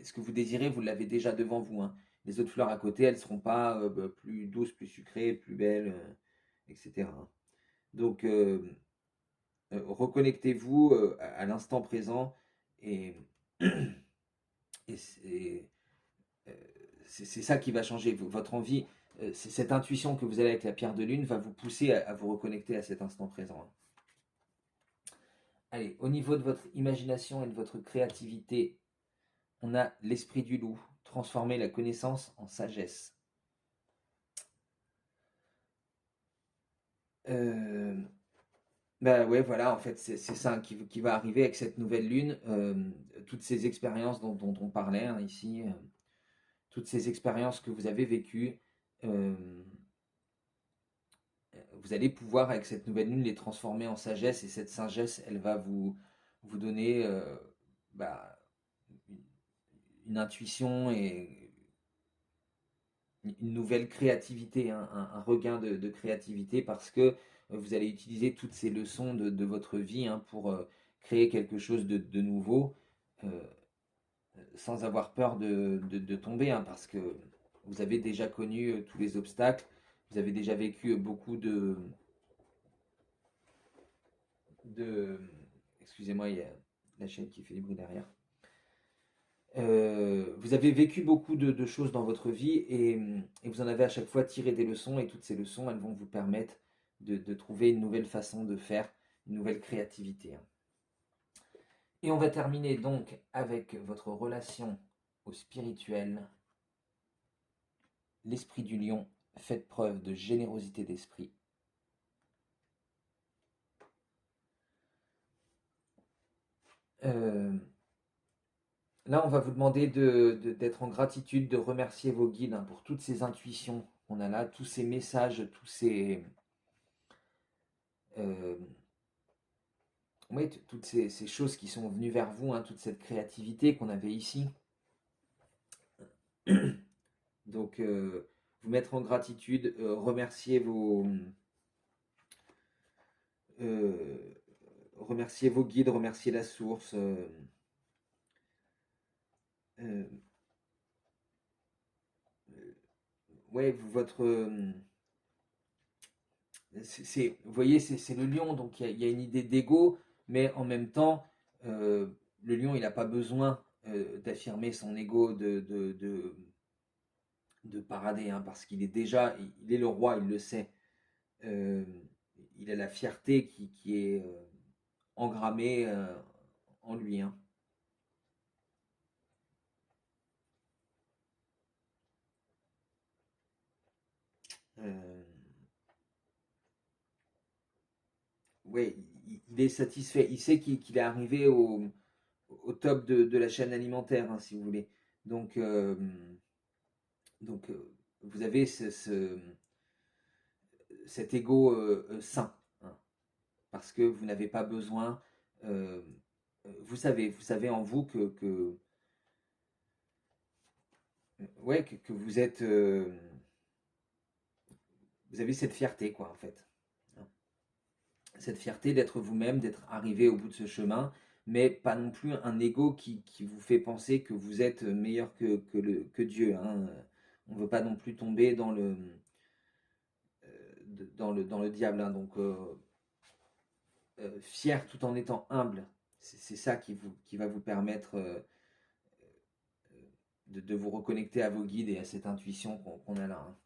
ce que vous désirez, vous l'avez déjà devant vous, hein. Les autres fleurs à côté, elles seront pas plus douces, plus sucrées, plus belles, etc. Donc, reconnectez-vous à l'instant présent et, et euh, c'est ça qui va changer votre envie. C'est cette intuition que vous avez avec la pierre de lune va vous pousser à vous reconnecter à cet instant présent, hein. Allez, au niveau de votre imagination et de votre créativité, on a l'esprit du loup, transformer la connaissance en sagesse. Euh, Bah ouais, voilà, en fait, c'est ça qui va arriver avec cette nouvelle lune. Toutes ces expériences dont on parlait, hein, ici, toutes ces expériences que vous avez vécues, euh, vous allez pouvoir, avec cette nouvelle lune, les transformer en sagesse. Et cette sagesse, elle va vous donner bah, une intuition et une nouvelle créativité, hein, un regain de créativité parce que vous allez utiliser toutes ces leçons de votre vie, hein, pour créer quelque chose de nouveau euh, sans avoir peur de tomber, hein, parce que vous avez déjà connu tous les obstacles, vous avez déjà vécu beaucoup de... Excusez-moi, il y a la chaîne qui fait du bruit derrière. Vous avez vécu beaucoup de choses dans votre vie et vous en avez à chaque fois tiré des leçons et toutes ces leçons, elles vont vous permettre de trouver une nouvelle façon de faire, une nouvelle créativité, hein. Et on va terminer donc avec votre relation au spirituel. L'esprit du lion, faites preuve de générosité d'esprit. Euh, Là, on va vous demander d'être en gratitude, de remercier vos guides, hein, pour toutes ces intuitions qu'on a là, tous ces messages, tous ces... euh, oui, toutes ces choses qui sont venues vers vous, hein, toute cette créativité qu'on avait ici. Donc, vous mettre en gratitude, euh, remercier vos guides, remercier la source. Euh, ouais, vous voyez, c'est le lion, donc il y a une idée d'ego, mais en même temps, euh, le lion, il n'a pas besoin d'affirmer son ego, de parader, hein, parce qu'il est déjà, il est le roi, il le sait. Euh, il a la fierté qui est engrammée en lui, hein. Euh, ouais, il est satisfait, il sait qu'il est arrivé au top de la chaîne alimentaire, hein, si vous voulez. Donc, vous avez cet ego sain, hein, parce que vous n'avez pas besoin. euh, vous savez en vous ouais, que vous êtes, vous avez cette fierté, quoi, en fait, hein. Cette fierté d'être vous-même, d'être arrivé au bout de ce chemin, mais pas non plus un ego qui vous fait penser que vous êtes meilleur que Dieu, hein. on ne veut pas non plus tomber dans le diable, hein. Donc, fier tout en étant humble, c'est ça qui va vous permettre de vous reconnecter à vos guides et à cette intuition qu'on a là, hein.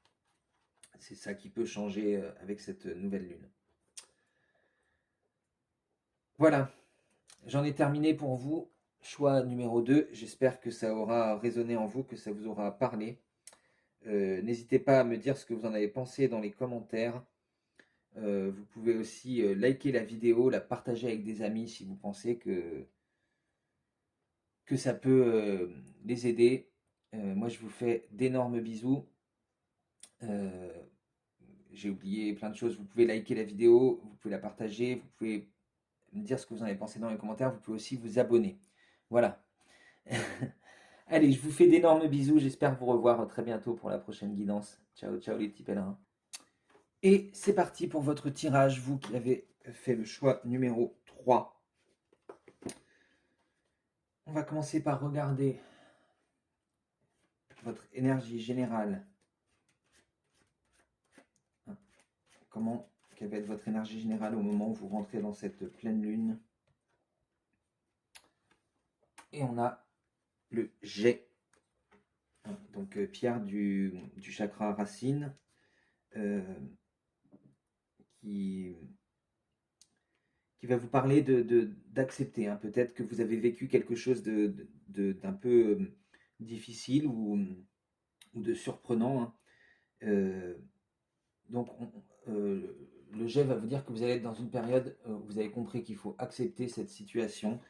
C'est ça qui peut changer avec cette nouvelle lune. Voilà, j'en ai terminé pour vous. Choix numéro 2, j'espère que ça aura résonné en vous, que ça vous aura parlé. N'hésitez pas à me dire ce que vous en avez pensé dans les commentaires. Vous pouvez aussi liker la vidéo, la partager avec des amis si vous pensez que ça peut les aider. Moi, je vous fais d'énormes bisous. J'ai oublié plein de choses. Vous pouvez liker la vidéo, vous pouvez la partager, vous pouvez me dire ce que vous en avez pensé dans les commentaires. Vous pouvez aussi vous abonner. Voilà. Allez, je vous fais d'énormes bisous. J'espère vous revoir très bientôt pour la prochaine guidance. Ciao, ciao les petits pèlerins. Et c'est parti pour votre tirage, vous qui avez fait le choix numéro 3. On va commencer par regarder votre énergie générale. Quelle va être votre énergie générale au moment où vous rentrez dans cette pleine lune. Et on a le jet. Donc pierre du chakra racine. Qui va vous parler d'accepter. Hein. Peut-être que vous avez vécu quelque chose d'un peu difficile ou de surprenant. Hein. Donc, le jet va vous dire que vous allez être dans une période où vous avez compris qu'il faut accepter cette situation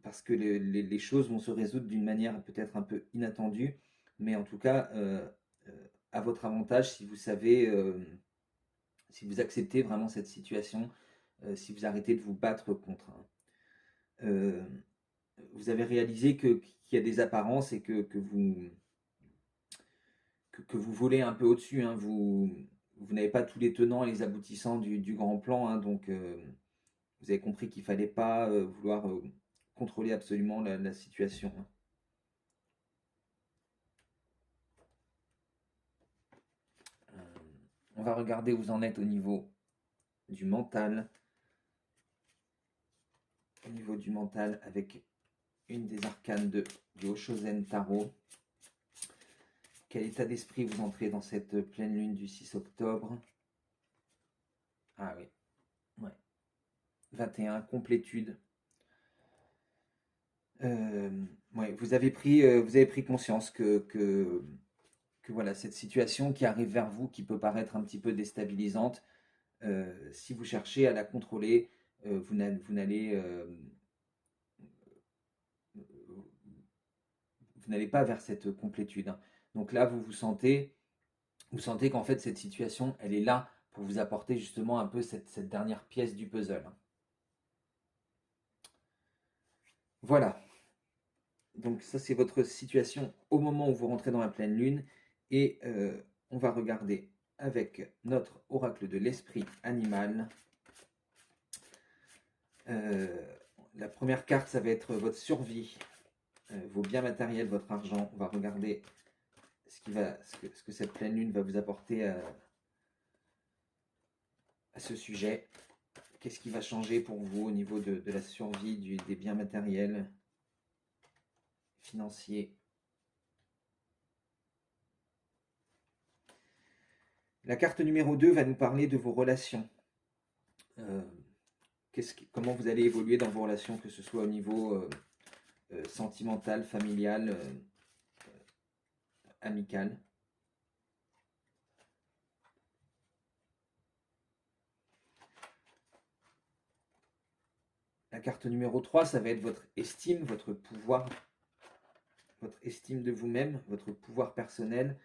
parce que les choses vont se résoudre d'une manière peut-être un peu inattendue, mais en tout cas à votre avantage si vous savez, si vous acceptez vraiment cette situation, si vous arrêtez de vous battre contre. Hein. Vous avez réalisé qu'il y a des apparences et que vous volez un peu au-dessus. Hein. Vous n'avez pas tous les tenants et les aboutissants du grand plan. Hein. Donc, vous avez compris qu'il ne fallait pas vouloir contrôler absolument la situation. Hein. On va regarder où vous en êtes au niveau du mental. Au niveau du mental, avec une des arcanes du Oshozen Tarot. Quel état d'esprit vous entrez dans cette pleine lune du 6 octobre? Ah oui, ouais. 21, complétude. Ouais, vous avez pris conscience que voilà, cette situation qui arrive vers vous, qui peut paraître un petit peu déstabilisante, si vous cherchez à la contrôler, vous n'allez pas vers cette complétude. Hein. Donc là, vous sentez qu'en fait, cette situation, elle est là pour vous apporter justement un peu cette dernière pièce du puzzle. Hein. Voilà. Donc ça, c'est votre situation au moment où vous rentrez dans la pleine lune. Et on va regarder avec notre oracle de l'esprit animal. La première carte, ça va être votre survie, vos biens matériels, votre argent. On va regarder ce que cette pleine lune va vous apporter à ce sujet. Qu'est-ce qui va changer pour vous au niveau de la survie des biens matériels, financiers. La carte numéro 2 va nous parler de vos relations. Comment vous allez évoluer dans vos relations, que ce soit au niveau sentimental, familial, amical. La carte numéro 3, ça va être votre estime, votre pouvoir, votre estime de vous-même, votre pouvoir personnel.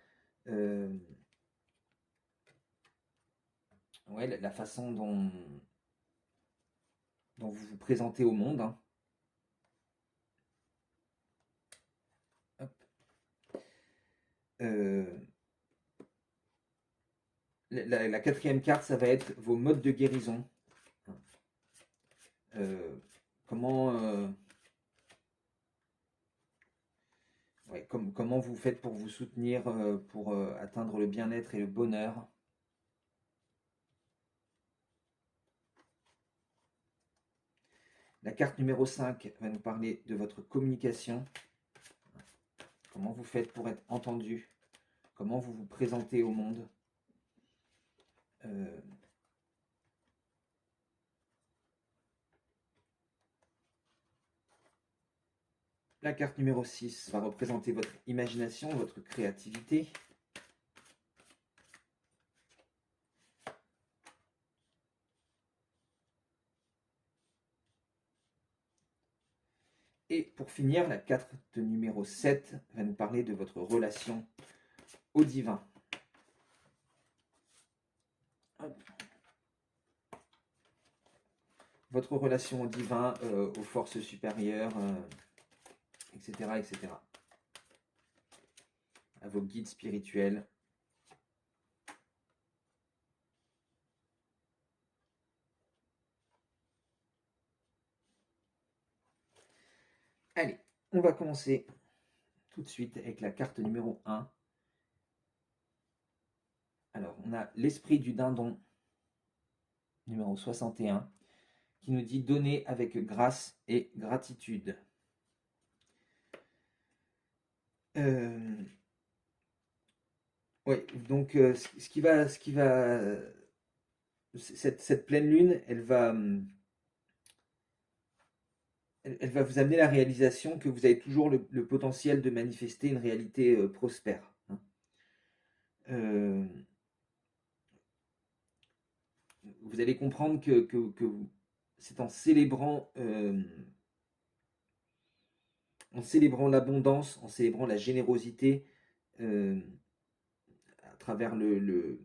Ouais, la façon dont vous vous présentez au monde. Hein. Hop. La quatrième carte, ça va être vos modes de guérison. Comment Ouais, comment vous faites pour vous soutenir, pour atteindre le bien-être et le bonheur. La carte numéro 5 va nous parler de votre communication. Comment vous faites pour être entendu. Comment vous vous présentez au monde. Euh, la carte numéro 6 va représenter votre imagination, votre créativité. Et pour finir, la carte numéro 7 va nous parler de votre relation au divin. Hop. Votre relation au divin, aux forces supérieures, etc., etc. À vos guides spirituels. Allez, on va commencer tout de suite avec la carte numéro 1. Alors, on a l'esprit du dindon, numéro 61, qui nous dit donner avec grâce et gratitude. Ouais, donc cette pleine lune, elle va vous amener la réalisation que vous avez toujours le potentiel de manifester une réalité prospère. Hein. Euh, vous allez comprendre que c'est en célébrant l'abondance, en célébrant la générosité, euh, à travers le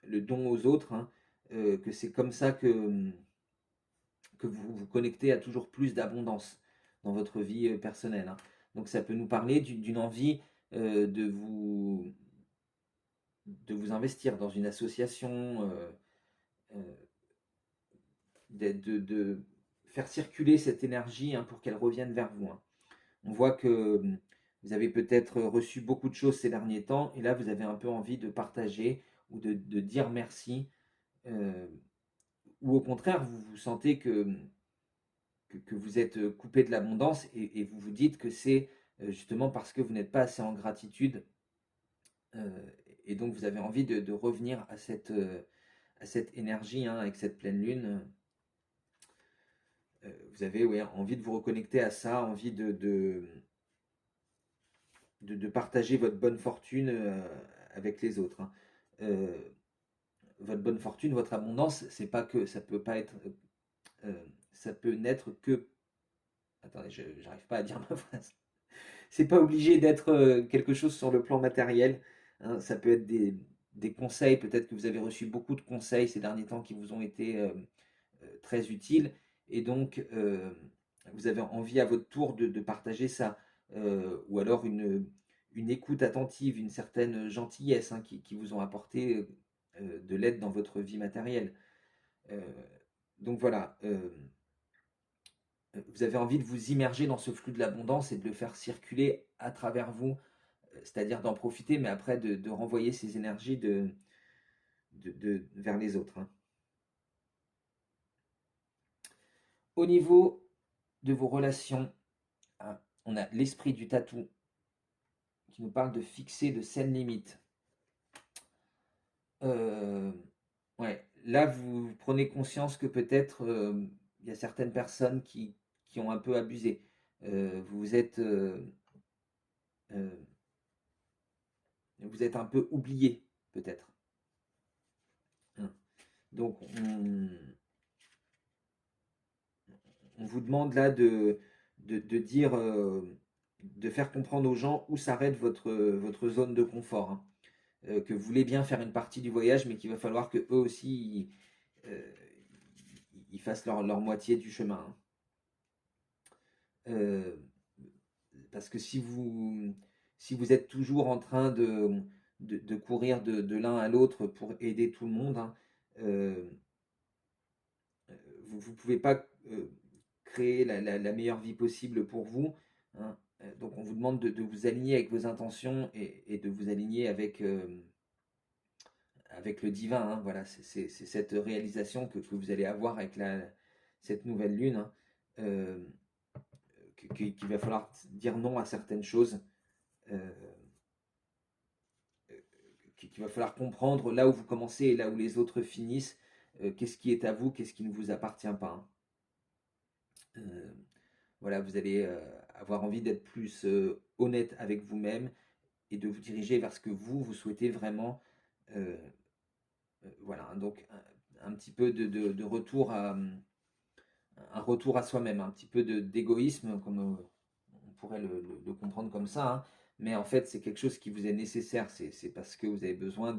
don aux autres, hein, que c'est comme ça que vous vous connectez à toujours plus d'abondance dans votre vie personnelle. Hein. Donc ça peut nous parler d'une envie de vous investir dans une association, euh, de faire circuler cette énergie, hein, pour qu'elle revienne vers vous. Hein. On voit que vous avez peut-être reçu beaucoup de choses ces derniers temps, et là vous avez un peu envie de partager ou de dire merci, euh, ou au contraire vous vous sentez que vous êtes coupé de l'abondance, et vous vous dites que c'est justement parce que vous n'êtes pas assez en gratitude, euh, et donc vous avez envie de revenir à cette énergie, hein, avec cette pleine lune. Vous avez, ouais, envie de vous reconnecter à ça, envie de partager votre bonne fortune avec les autres. Hein. Euh, Votre bonne fortune, votre abondance, c'est pas que ça peut pas être, ça peut n'être que. Attendez, je n'arrive pas à dire ma phrase. C'est pas obligé d'être quelque chose sur le plan matériel. Hein. Ça peut être des conseils. Peut-être que vous avez reçu beaucoup de conseils ces derniers temps qui vous ont été très utiles. Et donc, vous avez envie à votre tour de partager ça. Ou alors une écoute attentive, une certaine gentillesse, hein, qui vous ont apporté de l'aide dans votre vie matérielle. Euh, donc voilà, vous avez envie de vous immerger dans ce flux de l'abondance et de le faire circuler à travers vous, c'est-à-dire d'en profiter, mais après de renvoyer ces énergies vers les autres. Hein. Au niveau de vos relations, hein, on a l'esprit du tatou qui nous parle de fixer de saines limites. Euh, ouais, là, vous prenez conscience que peut-être il y a certaines personnes qui ont un peu abusé. Euh, vous êtes un peu oublié, peut-être. Hein. Donc, on vous demande là de dire, de faire comprendre aux gens où s'arrête votre zone de confort. Hein. Que vous voulez bien faire une partie du voyage, mais qu'il va falloir que eux aussi euh, ils fassent leur moitié du chemin. Hein. Euh, Parce que si vous êtes toujours en train de courir de l'un à l'autre pour aider tout le monde, hein, euh, vous ne pouvez pas créer la meilleure vie possible pour vous. Hein. Donc on vous demande de vous aligner avec vos intentions et de vous aligner avec le divin, hein. Voilà, c'est cette réalisation que vous allez avoir avec cette nouvelle lune, hein, euh, qu'il va falloir dire non à certaines choses, euh, qu'il va falloir comprendre là où vous commencez et là où les autres finissent, qu'est-ce qui est à vous, qu'est-ce qui ne vous appartient pas, hein. Euh, voilà, vous allez avoir envie d'être plus honnête avec vous-même et de vous diriger vers ce que vous souhaitez vraiment. euh, voilà, donc un petit peu de retour un retour à soi-même, un petit peu d'égoïsme, comme on pourrait le comprendre comme ça, hein. Mais en fait, c'est quelque chose qui vous est nécessaire. C'est parce que vous avez besoin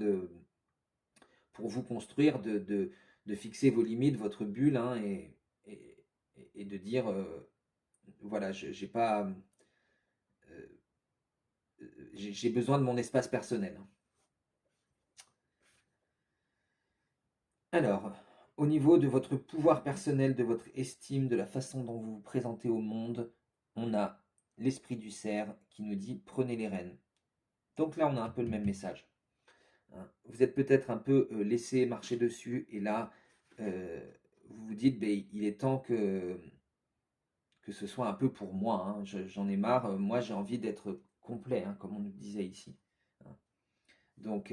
pour vous construire, de fixer vos limites, votre bulle, hein, et, et de dire, voilà, j'ai pas, j'ai besoin de mon espace personnel, hein. Alors, au niveau de votre pouvoir personnel, de votre estime, de la façon dont vous vous présentez au monde, on a l'esprit du cerf qui nous dit prenez les rênes. Donc là, on a un peu le même message, hein. Vous êtes peut-être un peu laissé marcher dessus et là, euh, vous vous dites, ben, il est temps que ce soit un peu pour moi, hein. J'en ai marre, moi j'ai envie d'être complet, hein, comme on nous disait ici, hein. Donc,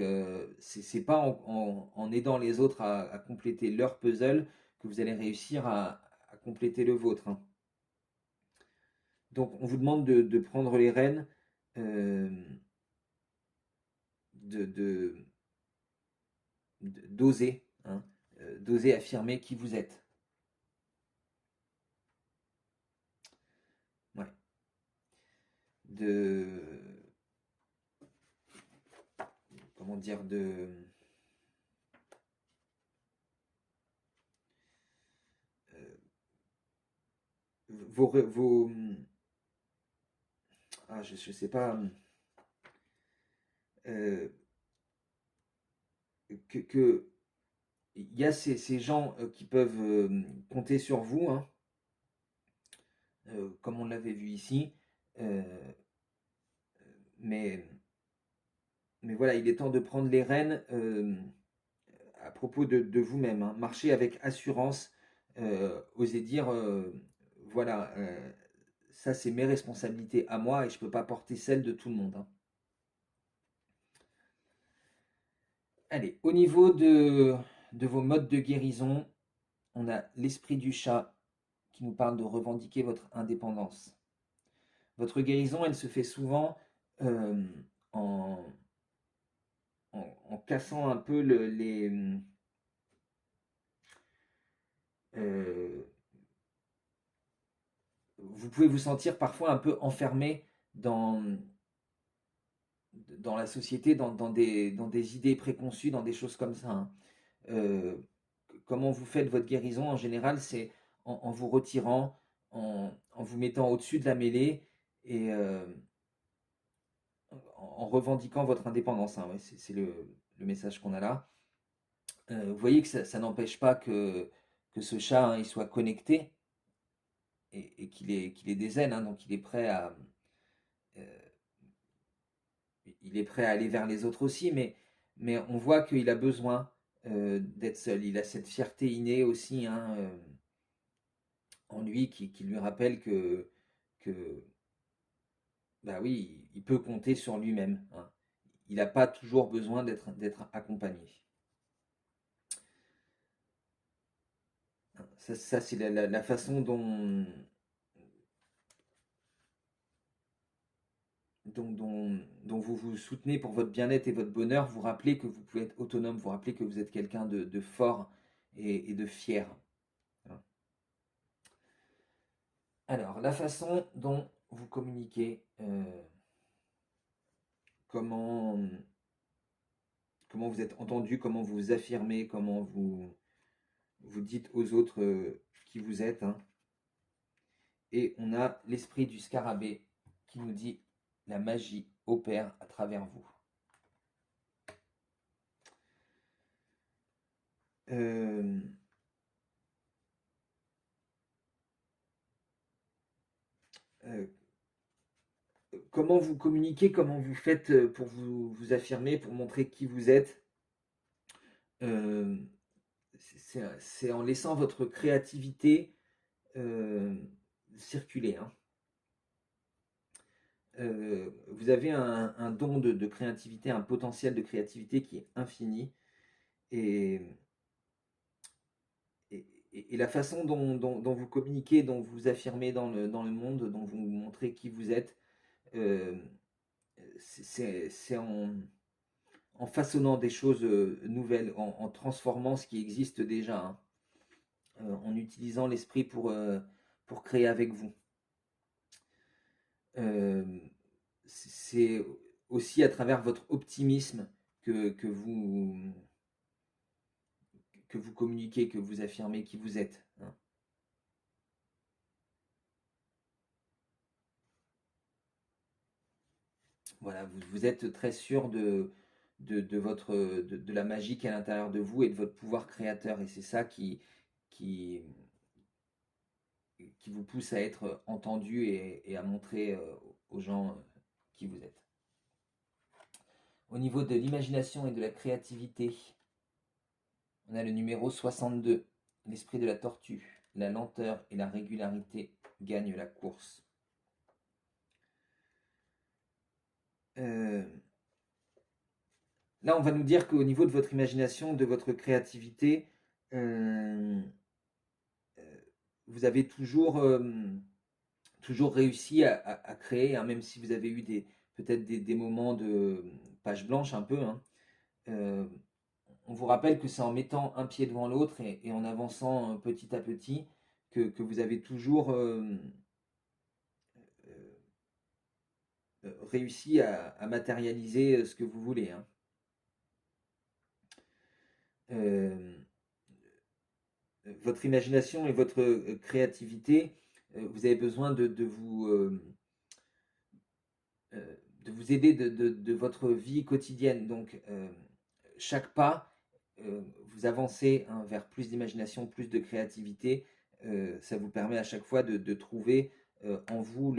c'est pas en aidant les autres à compléter leur puzzle que vous allez réussir à compléter le vôtre, hein. Donc, on vous demande de prendre les rênes, euh, de, de- d'oser, hein, d'oser affirmer qui vous êtes. Ouais. De, comment dire, euh, vos je sais pas, euh, que il y a ces gens qui peuvent compter sur vous, hein, comme on l'avait vu ici. Euh, mais, mais voilà, il est temps de prendre les rênes à propos de vous-même, hein. Marcher avec assurance, oser dire, voilà, ça c'est mes responsabilités à moi et je ne peux pas porter celles de tout le monde, hein. Allez, au niveau de vos modes de guérison, on a l'esprit du chat qui nous parle de revendiquer votre indépendance. Votre guérison, elle se fait souvent euh, en, en cassant un peu euh, vous pouvez vous sentir parfois un peu enfermé dans, dans la société, dans des idées préconçues, dans des choses comme ça, hein. Euh, Comment vous faites votre guérison en général, c'est en vous retirant, en vous mettant au-dessus de la mêlée et en revendiquant votre indépendance, hein. Ouais, c'est le message qu'on a là. Vous voyez que ça n'empêche pas que ce chat, hein, il soit connecté et qu'il ait des ailes, hein, donc euh, il est prêt à aller vers les autres aussi, mais on voit qu'il a besoin d'être seul. Il a cette fierté innée aussi, hein, en lui qui lui rappelle que bah oui, il peut compter sur lui-même, hein. Il n'a pas toujours besoin d'être accompagné. Ça c'est la façon dont vous vous soutenez pour votre bien-être et votre bonheur. Vous rappelez que vous pouvez être autonome, vous rappelez que vous êtes quelqu'un de fort et de fier, hein. Alors, la façon dont vous communiquez, comment, comment vous êtes entendu, comment vous vous affirmez, comment vous dites aux autres qui vous êtes, hein. Et on a l'esprit du scarabée qui nous dit la magie opère à travers vous. Euh, euh, comment vous communiquez, comment vous faites pour vous affirmer, pour montrer qui vous êtes. Euh, c'est en laissant votre créativité euh, circuler, hein. Vous avez un don de créativité, un potentiel de créativité qui est infini. Et, et la façon dont vous communiquez, dont vous affirmez dans le monde, dont vous montrez qui vous êtes, euh, c'est en façonnant des choses nouvelles, en transformant ce qui existe déjà, hein, en utilisant l'esprit pour créer avec vous. Euh, c'est aussi à travers votre optimisme que vous communiquez, que vous affirmez qui vous êtes, hein. Voilà, vous êtes très sûr de la magie qui est à l'intérieur de vous et de votre pouvoir créateur. Et c'est ça qui, qui vous pousse à être entendu et à montrer aux gens qui vous êtes. Au niveau de l'imagination et de la créativité, on a le numéro 62, l'esprit de la tortue. La lenteur et la régularité gagnent la course. Euh, Là, on va nous dire qu'au niveau de votre imagination, de votre créativité, euh, vous avez toujours réussi à créer, hein, même si vous avez eu peut-être des moments de page blanche un peu, hein. Euh, on vous rappelle que c'est en mettant un pied devant l'autre et en avançant petit à petit que vous avez toujours réussi à matérialiser ce que vous voulez, hein. Euh, Votre imagination et votre créativité, vous avez besoin de vous aider de votre vie quotidienne. Donc, chaque pas, vous avancez, hein, vers plus d'imagination, plus de créativité. Ça vous permet à chaque fois de trouver en vous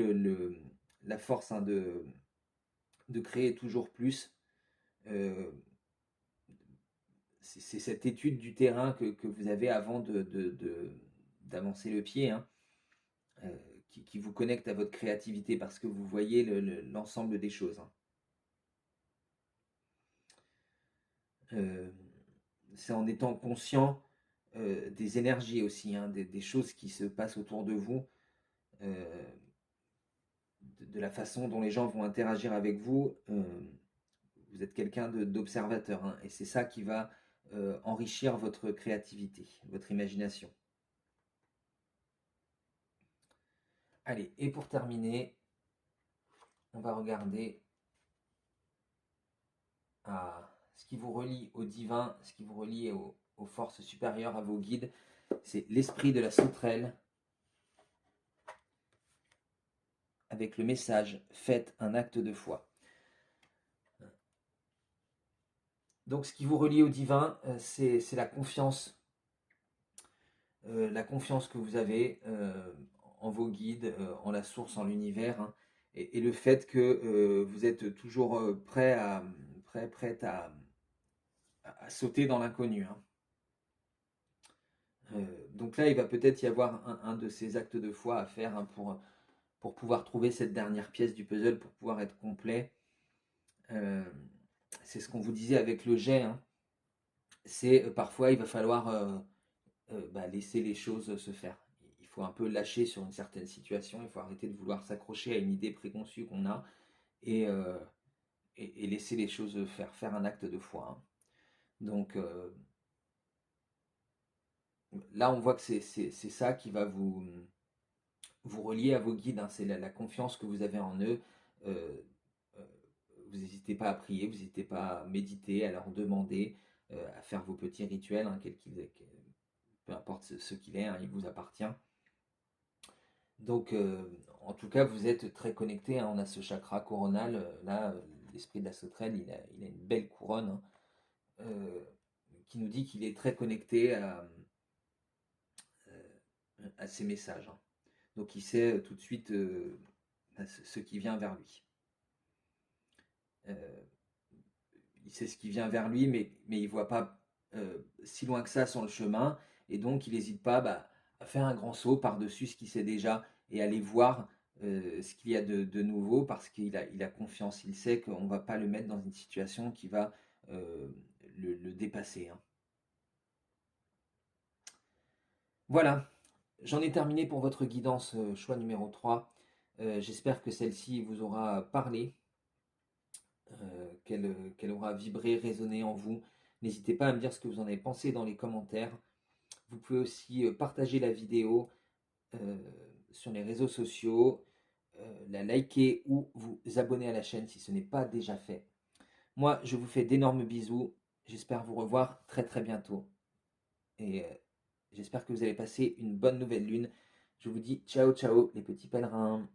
la force, hein, de créer toujours plus. Euh, c'est cette étude du terrain que vous avez avant d'avancer le pied, hein, euh, qui vous connecte à votre créativité parce que vous voyez l'ensemble des choses, hein. Euh, c'est en étant conscient des énergies aussi, hein, des choses qui se passent autour de vous, euh, de la façon dont les gens vont interagir avec vous. Vous êtes quelqu'un d'observateur, hein, et c'est ça qui va enrichir votre créativité, votre imagination. Allez, et pour terminer, on va regarder à ce qui vous relie au divin, ce qui vous relie aux forces supérieures, à vos guides. C'est l'esprit de la sauterelle avec le message faites un acte de foi. Donc ce qui vous relie au divin, c'est la confiance que vous avez en vos guides, en la source, en l'univers, hein, et le fait que vous êtes toujours prête à sauter dans l'inconnu, hein. Donc là, il va peut-être y avoir un de ces actes de foi à faire, hein, pour pouvoir trouver cette dernière pièce du puzzle, pour pouvoir être complet. Euh, c'est ce qu'on vous disait avec le jet, hein. C'est parfois il va falloir laisser les choses se faire. Il faut un peu lâcher sur une certaine situation, il faut arrêter de vouloir s'accrocher à une idée préconçue qu'on a et, euh, et laisser les choses faire un acte de foi, hein. Donc là, on voit que c'est ça qui va vous relier à vos guides, hein. C'est la confiance que vous avez en eux. Euh, euh, vous n'hésitez pas à prier, vous n'hésitez pas à méditer, à leur demander, à faire vos petits rituels, hein, peu importe ce qu'il est, hein, il vous appartient. Donc, en tout cas, vous êtes très connecté, hein. On a ce chakra coronal, là, l'esprit de la sauterelle, il a une belle couronne, hein, euh, qui nous dit qu'il est très connecté à ces messages, hein. Donc, il sait tout de suite ce qui vient vers lui. il sait ce qui vient vers lui, mais il ne voit pas si loin que ça sur le chemin, et donc il n'hésite pas à faire un grand saut par-dessus ce qu'il sait déjà et aller voir ce qu'il y a de nouveau parce qu'il a confiance, il sait qu'on ne va pas le mettre dans une situation qui va euh, le dépasser, hein. Voilà, j'en ai terminé pour votre guidance choix numéro 3. J'espère que celle-ci vous aura parlé, qu'elle aura vibré, résonné en vous. N'hésitez pas à me dire ce que vous en avez pensé dans les commentaires. Vous pouvez aussi partager la vidéo euh, sur les réseaux sociaux, la liker ou vous abonner à la chaîne si ce n'est pas déjà fait. Moi, je vous fais d'énormes bisous. J'espère vous revoir très très bientôt. Et j'espère que vous allez passer une bonne nouvelle lune. Je vous dis ciao ciao les petits pèlerins.